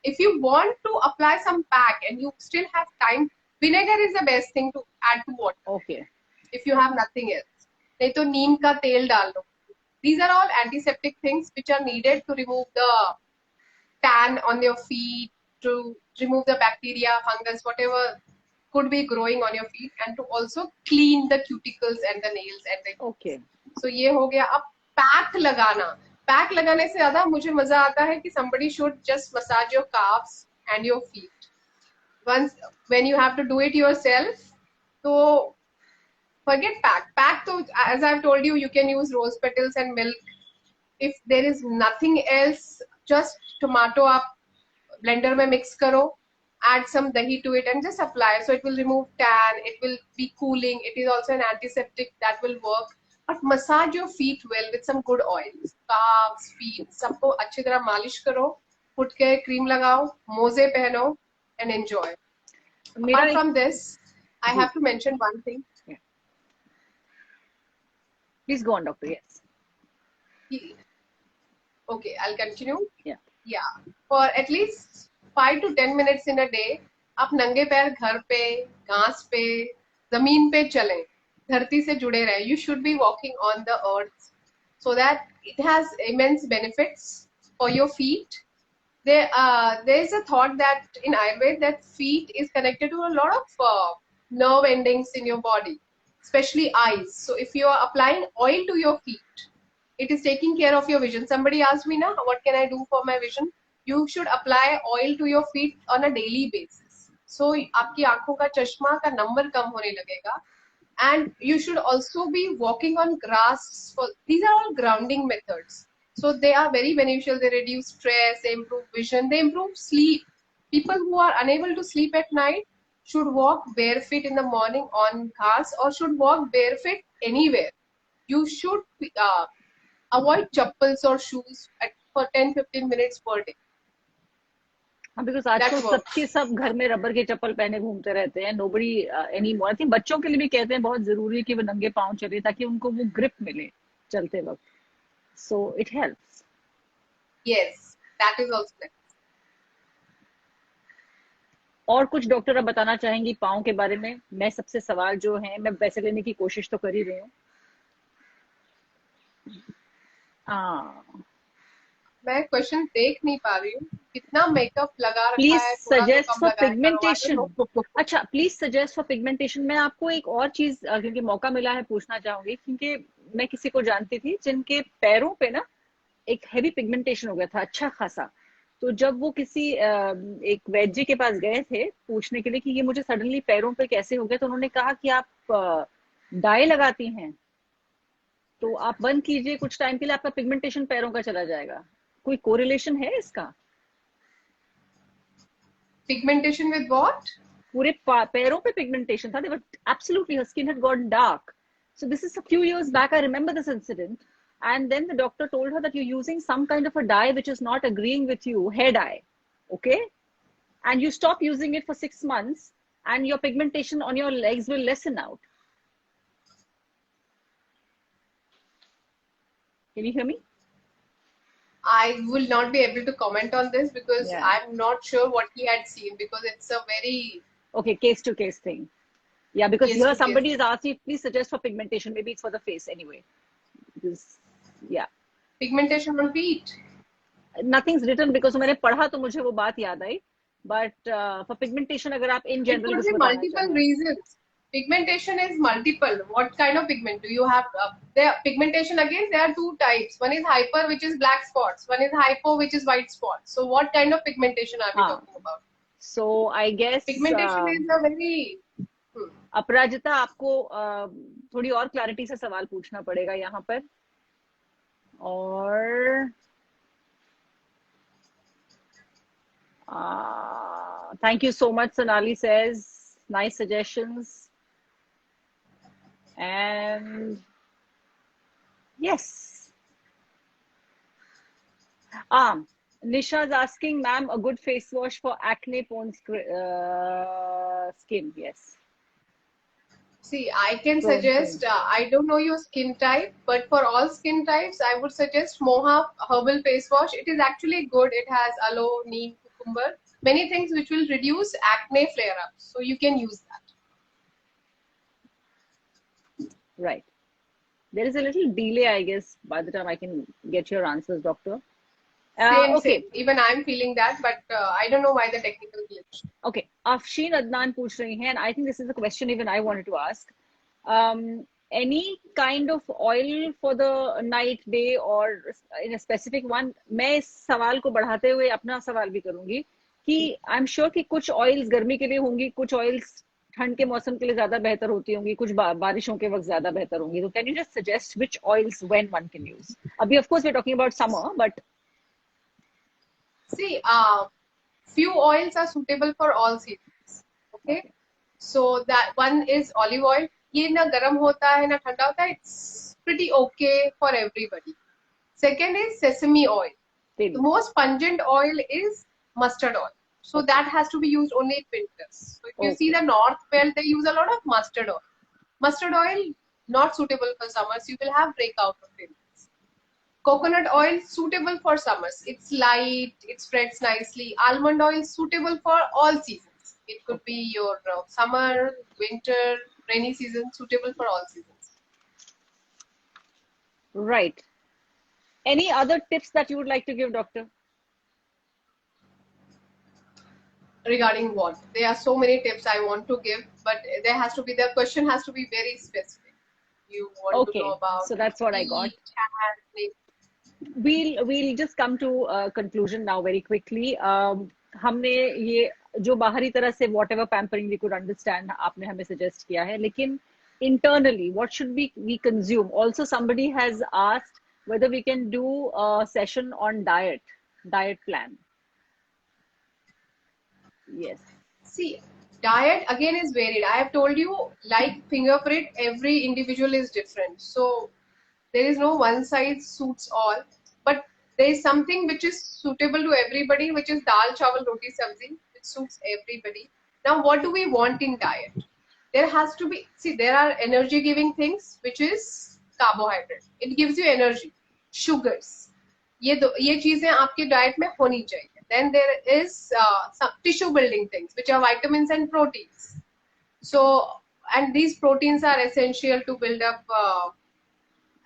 If you want to apply some pack and you still have time, vinegar is the best thing to add to water. Okay. If you have nothing else, नहीं तो नीम का तेल डाल लो. These are all antiseptic things which are needed to remove the tan on your feet, to remove the bacteria, fungus, whatever could be growing on your feet, and to also clean the cuticles and the nails and the. Okay. So ये हो गया. अब pack लगाना. Pack लगाने से ज्यादा मुझे मजा आता है कि somebody should just massage your calves and your feet. Once when you have to do it yourself, so forget pack. Pack, so as I've told you, you can use rose petals and milk. If there is nothing else, just tomato up, blender में mix करो, add some dahi to it and just apply. So it will remove tan, it will be cooling, it is also an antiseptic that will work. But massage your feet well with some good oils. Calves, feet, सबको अच्छी तरह मालिश करो, foot care cream लगाओ, मोजे पहनो and enjoy. Apart from this, I have to mention one thing. Please go on, doctor. Yes. Okay, I'll continue. Yeah. Yeah. For at least 5 to 10 minutes in a day आप नंगे पैर घर पे, घास पे, जमीन पे चलें, धरती से जुड़े रहे. You should be walking on the earth so that it has immense benefits for your feet. There is a thought that in Ayurveda that feet is connected to a lot of nerve endings in your body, especially eyes. So if you are applying oil to your feet, it is taking care of your vision. Somebody asked me, "Na, what can I do for my vision?" You should apply oil to your feet on a daily basis. So आपकी आंखों का चश्मा का number कम होने लगेगा. And you should also be walking on grass. These are all grounding methods. So they are very beneficial. They reduce stress, they improve vision, they improve sleep. People who are unable to sleep at night should walk barefoot in the morning on grass or should walk barefoot anywhere. You should avoid chappals or shoes for 10-15 minutes per day. हाँ, because आजकल सबके सब घर में rubber के चप्पल पहने घूमते रहते हैं. Nobody any more. I think बच्चों के लिए भी कहते हैं बहुत जरूरी है कि वो नंगे पांव चले ताकि उनको वो ग्रिप मिले चलते वक्त. So it helps. Yes, that is also nice. और कुछ डॉक्टर अब बताना चाहेंगी पाँव के बारे में? मैं सबसे सवाल जो है मैं वैसे लेने की कोशिश तो कर ही रही हूँ. मैं क्वेश्चन देख नहीं पा रही हूँ. कितना मेकअप लगा रखा प्लीज है. Suggest for pigmentation. अच्छा, प्लीज सजेस्ट फॉर पिगमेंटेशन. मैं आपको एक और चीज क्योंकि मौका मिला है पूछना चाहूंगी, क्योंकि मैं किसी को जानती थी जिनके पैरों पे ना एक हैवी पिगमेंटेशन हो गया था अच्छा खासा. तो जब वो किसी एक वैद्य के पास गए थे पूछने के लिए कि ये मुझे सडनली पैरों पे कैसे हो गया, तो उन्होंने कहा कि आप डाई लगाती हैं तो आप बंद कीजिए कुछ टाइम के लिए, आपका पिगमेंटेशन पैरों का चला जाएगा. कोई कोरिलेशन है इसका? Pigmentation with what? पूरे पैरों पे पिगमेंटेशन था. They were absolutely, her skin had gone dark. So this is a few years back. I remember this incident. And then the doctor told her that you're using some kind of a dye which is not agreeing with you, hair dye. Okay? And you stop using it for 6 months and your pigmentation on your legs will lessen out. Can you hear me? I will not be able to comment on this because I'm not sure what he had seen, because it's a very... Okay, case to case thing. Yeah, because here somebody is asked you, please suggest for pigmentation. Maybe it's for the face anyway. Because, yeah. Pigmentation on feet? Nothing's written because मैंने पढ़ा तो मुझे वो बात याद आई. But for pigmentation, अगर आप in general it could be multiple reasons. Pigmentation is multiple. What kind of pigment do you have? Pigmentation, again, there are two types. One is hyper, which is black spots. One is hypo, which is white spots. So what kind of pigmentation are we talking about? So I guess pigmentation is a very... अपराजिता, आपको थोड़ी और clarity से सवाल पूछना पड़ेगा यहाँ पर. और thank you so much, Sonali says. Nice suggestions. And yes. Nisha is asking, ma'am, a good face wash for acne prone skin. Yes. See, I can suggest, I don't know your skin type, but for all skin types, I would suggest Moha Herbal Face Wash. It is actually good. It has aloe, neem, cucumber, many things which will reduce acne flare-ups. So you can use that. Right. There is a little delay, I guess, by the time I can get your answers, doctor. Same. Even I'm feeling that, but I don't know why the technical glitch. Okay. Afshin Adnan पूछ रही हैं, and I think this is a question even I wanted to ask. Any kind of oil for the night, day, or in a specific one? मैं इस सवाल को बढ़ाते हुए अपना सवाल भी करूंगी कि I'm sure कि कुछ oils गर्मी के लिए होंगी, कुछ oils ठंड के मौसम के लिए ज्यादा बेहतर होती होंगी, कुछ बारिशों के वक्त ज्यादा बेहतर होंगी. So can you just suggest which oils when one can use? अभी of course we're talking about summer, but see, few oils are suitable for all seasons. Okay, so that one is olive oil. ये ना गर्म होता है ना ठंडा होता है. It's pretty okay for everybody. Second is sesame oil. The most pungent oil is mustard oil. So that has to be used only in winters. So if you see the North Belt, they use a lot of mustard oil. Mustard oil not suitable for summers. You will have breakout of pimples. Coconut oil suitable for summers. It's light, it spreads nicely. Almond oil suitable for all seasons. It could be your summer, winter, rainy season, suitable for all seasons. Right. Any other tips that you would like to give, doctor? Regarding what? There are so many tips I want to give, but there has to be, the question has to be very specific. You want to know Okay, about so that's what I got. We'll just come to a conclusion now very quickly. हमने ये जो बाहरी तरह से whatever pampering we could understand आपने हमें suggest किया है, लेकिन internally what should we consume? Also somebody has asked whether we can do a session on diet plan. Yes. See, diet again is varied. I have told you, like fingerprint, every individual is different. So there is no one size suits all, but there is something which is suitable to everybody, which is dal, chawal, roti, sabzi, which suits everybody. Now, what do we want in diet? There has to be, see, there are energy giving things, which is carbohydrate. It gives you energy. Sugars. ये चीजें आपके diet में होनी चाहिए. Then there is some tissue building things, which are vitamins and proteins. So, and these proteins are essential to build up,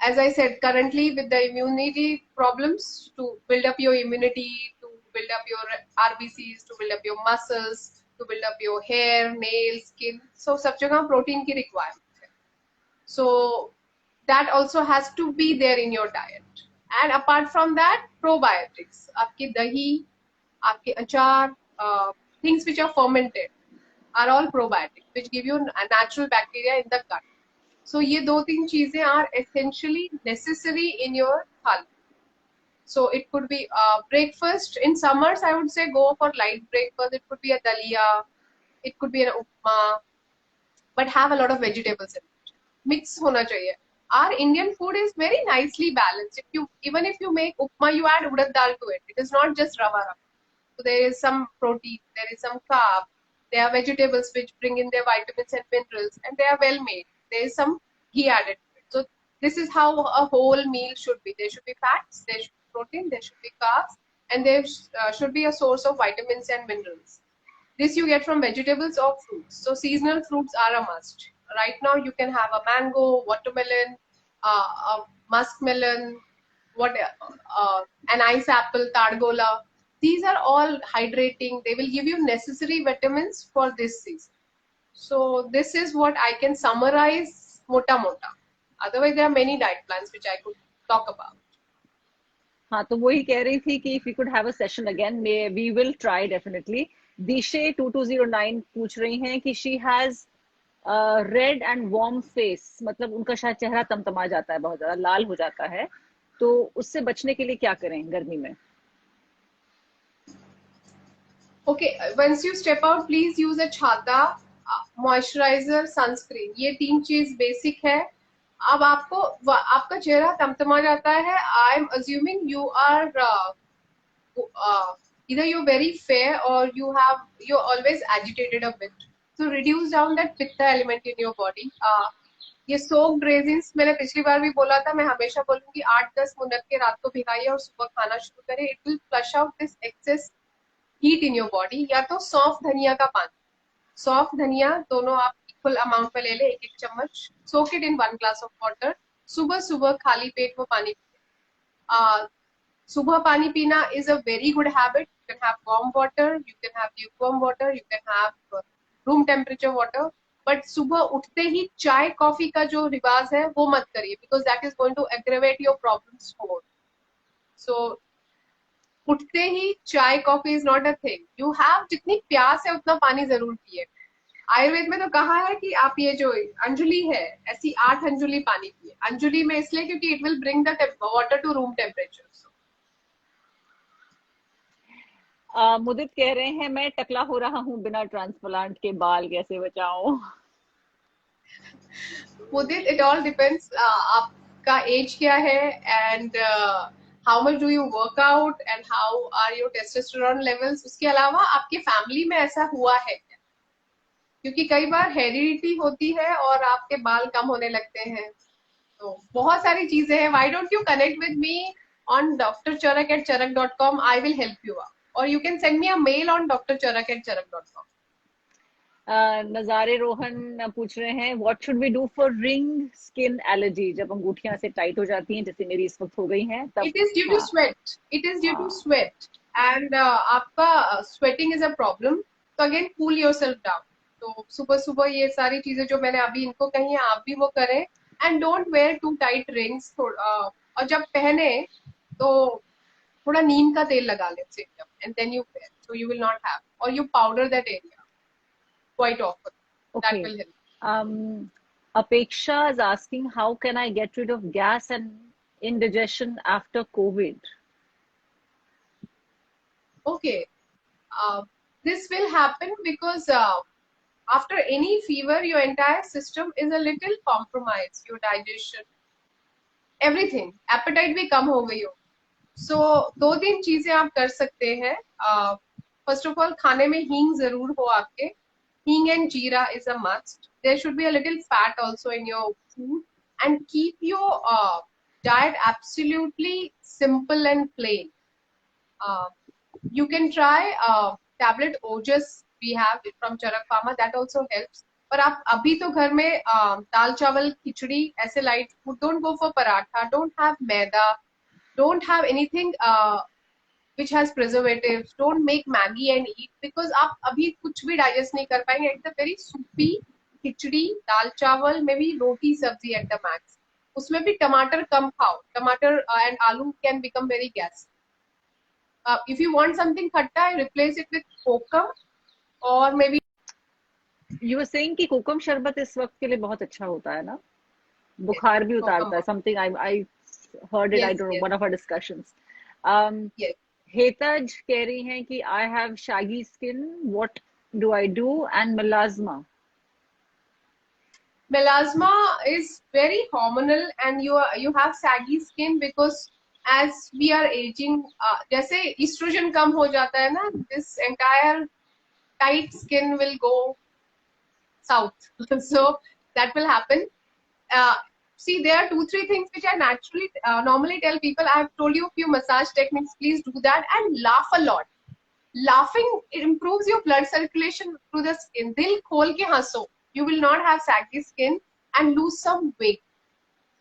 as I said, currently with the immunity problems, to build up your immunity, to build up your RBCs, to build up your muscles, to build up your hair, nails, skin. So, सब जगह protein की requirement है. So, that also has to be there in your diet. And apart from that, probiotics. आपके दही, आपके अचार, things which are fermented are all probiotics, which give you a natural bacteria in the gut. So ये दो तीन चीजें are essentially necessary in your थाली. So it could be breakfast. In summers, I would say go for light breakfast. It could be a dalia, it could be an upma, but have a lot of vegetables in it. Mix होना चाहिए. Our Indian food is very nicely balanced. Even if you make upma, you add urad dal to it. It is not just rava. So there is some protein, there is some carb, there are vegetables which bring in their vitamins and minerals, and they are well made. There is some ghee added to it. So this is how a whole meal should be. There should be fats, there should be protein, there should be carbs, and there should be a source of vitamins and minerals. This you get from vegetables or fruits. So seasonal fruits are a must. Right now you can have a mango, watermelon, a muskmelon, an ice apple, targola. These are all hydrating. They will give you necessary vitamins for this season. So this is what I can summarize mota mota. Otherwise, there are many diet plans which I could talk about. हाँ, तो वही कह रही थी कि if we could have a session again, we will try definitely. Dishe 2209 पूछ रही हैं कि she has red and warm face, मतलब उनका शायद चेहरा तमतमा जाता है, बहुत ज्यादा लाल हो जाता है, तो उससे बचने के लिए क्या करें गर्मी में? Okay, once you step out, please use a छाता, मॉइस्चराइजर, सनस्क्रीन. ये तीन चीज बेसिक है. अब आपका चेहरा तमतमा जाता है. I am assuming you are either you're very fair or you're always agitated a bit. So reduce down that pitta element in your body. ये soaked raisins मैंने पिछली बार भी बोला था, मैं हमेशा बोलूंगी 8-10 मिनट के रात को भिगाइए और सुबह खाना शुरू करें. It will flush out this excess heat in your body. या तो सौंफ धनिया का पानी, सौंफ धनिया दोनों आप इक्वल अमाउंट में ले ले, 1-1 चम्मच. soak it in 1 glass of water. सुबह सुबह खाली पेट वो पानी पिए. सुबह पानी पीना is a very good habit. You can have warm water, you can have lukewarm water, you can have room temperature water. But सुबह उठते ही चाय कॉफी का जो रिवाज है वो मत करिए, because that is going to aggravate your problems more. So उठते ही चाय coffee is not a thing. You have जितनी प्यास है उतना पानी जरूर पिए. आयुर्वेद में तो कहा है कि आप ये जो अंजुली है ऐसी 8 अंजुली पानी पिए. अंजुली में इसलिए क्योंकि it will bring the water to room temperature. मुदित कह रहे हैं मैं टकला हो रहा हूँ बिना ट्रांसप्लांट के, बाल कैसे बचाऊं? मुदित, it all depends. आपका एज क्या है and how much do you work out and how are your testosterone levels. उसके अलावा आपके फैमिली में ऐसा हुआ है क्या? क्योंकि कई बार हेरिडिटी होती है और आपके बाल कम होने लगते हैं. तो बहुत सारी चीजें हैं. Why don't you connect with me on drcharak@charak.com. I will help you out. Or you can send me a mail on drcharak@charak.com. नजारे रोहन पूछ रहे हैं what should we do for ring skin allergy, जब अंगूठियां से टाइट हो जाती हैं जैसे मेरी इस वक्त हो गई हैं तब. It is due to sweat. It is due to sweat. And आपका sweating is a problem. So again, cool yourself down. तो सुबह सुबह ये सारी चीजें जो मैंने अभी इनको कही हैं आप भी वो करें. And don't wear too tight rings. और जब पहने तो थोड़ा नीम का तेल लगा ले एकदम, and then you wear. So you will not have. Or you powder that area quite often. Okay. That will help. Apeksha is asking how can I get rid of gas and indigestion after COVID? Okay. This will happen because after any fever, your entire system is a little compromised. Your digestion, everything, appetite भी कम हो गई हो. So 2-3 चीजें आप कर सकते हैं. First of all, खाने में हींग जरूर हो आपके. Hing and jeera is a must. There should be a little fat also in your food, and keep your diet absolutely simple and plain. You can try tablet Ojas we have from Charak Pharma, that also helps. पर आप अभी तो घर में दाल चावल खिचड़ी ऐसे light food, don't go for paratha, don't have maida, don't have anything which has preservatives, don't make Maggi and eat, because आप अभी कुछ भी digest नहीं कर पाएंगे. It's a very soupy खिचड़ी, दाल चावल, maybe रोटी सब्जी at the max. उसमें भी टमाटर कम खाओ. टमाटर and आलू can become very gas. If you want something खट्टा, replace it with kokum or maybe. You were saying कि कोकम शरबत इस वक्त के लिए बहुत अच्छा होता है ना, बुखार भी उतारता है. Something I heard it. Yes, I don't know. Yes. One of our discussions. Yes. हेतज कह रही हैं कि I have shaggy skin. What do I do? And melasma. Melasma is very hormonal, and you have saggy skin because as we are aging, जैसे estrogen कम हो जाता है ना, this entire tight skin will go south. So that will happen. See, there are 2-3 things which I naturally normally tell people. I have told you a few massage techniques. Please do that and laugh a lot. Laughing, it improves your blood circulation through the skin. Dil khol ke haso. You will not have saggy skin and lose some weight.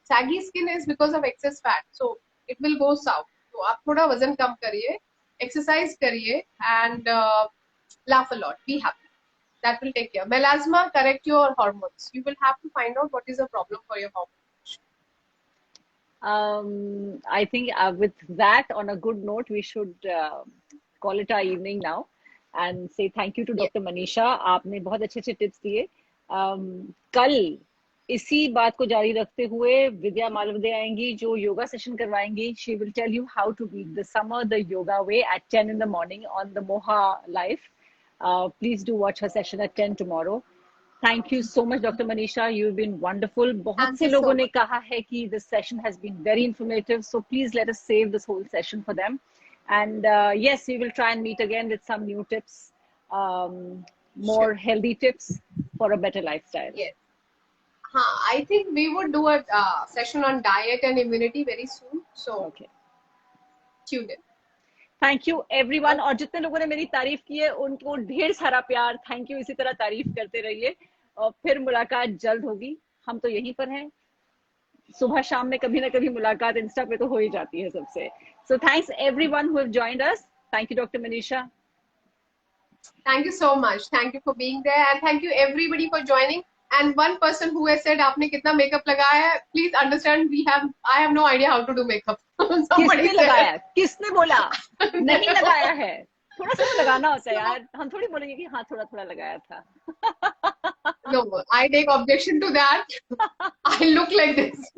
Saggy skin is because of excess fat, so it will go south. So आप थोड़ा वजन कम करिए, exercise करिए, and laugh a lot. Be happy. That will take care. Melasma, correct your hormones. You will have to find out what is the problem for your hormones. I think with that, on a good note, we should call it our evening now and say thank you to Dr. Manisha. आपने बहुत अच्छे tips दिए. कल इसी बात को जारी रखते हुए विद्या मालवदे आएंगी जो योगा सेशन करवाएंगी. She will tell you how to beat the summer the yoga way at 10 in the morning on the Moha Live. Please do watch her session at 10 tomorrow. Thank you so much, Dr. Manisha. You've been wonderful. बहुत से लोगों ने कहा है कि this session has been very informative. So please let us save this whole session for them. And yes, we will try and meet again with some new tips, more healthy tips for a better lifestyle. Yes. I think we would do a session on diet and immunity very soon. So okay. Tune in. Thank you everyone. और जितने लोगों ने मेरी तारीफ की है उनको ढेर सारा प्यार. Thank you. इसी तरह तारीफ करते रहिए और फिर मुलाकात जल्द होगी. हम तो यहीं पर हैं. सुबह शाम में कभी ना कभी मुलाकात इंस्टा पे तो हो ही जाती है सबसे. So thanks everyone who have joined us. Thank you doctor Manisha. Thank you so much. Thank you for being there, and thank you everybody for joining. And one person who has said आपने कितना makeup लगाया है, please understand I have no idea how to do makeup. किसने लगाया? किसने बोला? नहीं लगाया है. थोड़ा सा लगाना होता है यार. हम थोड़ी बोलेंगे कि हाँ थोड़ा थोड़ा लगाया था. No, I take objection to that. I look like this.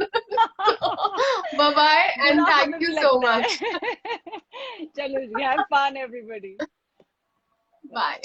Bye bye and thank you so much. चलो, have fun everybody. Bye.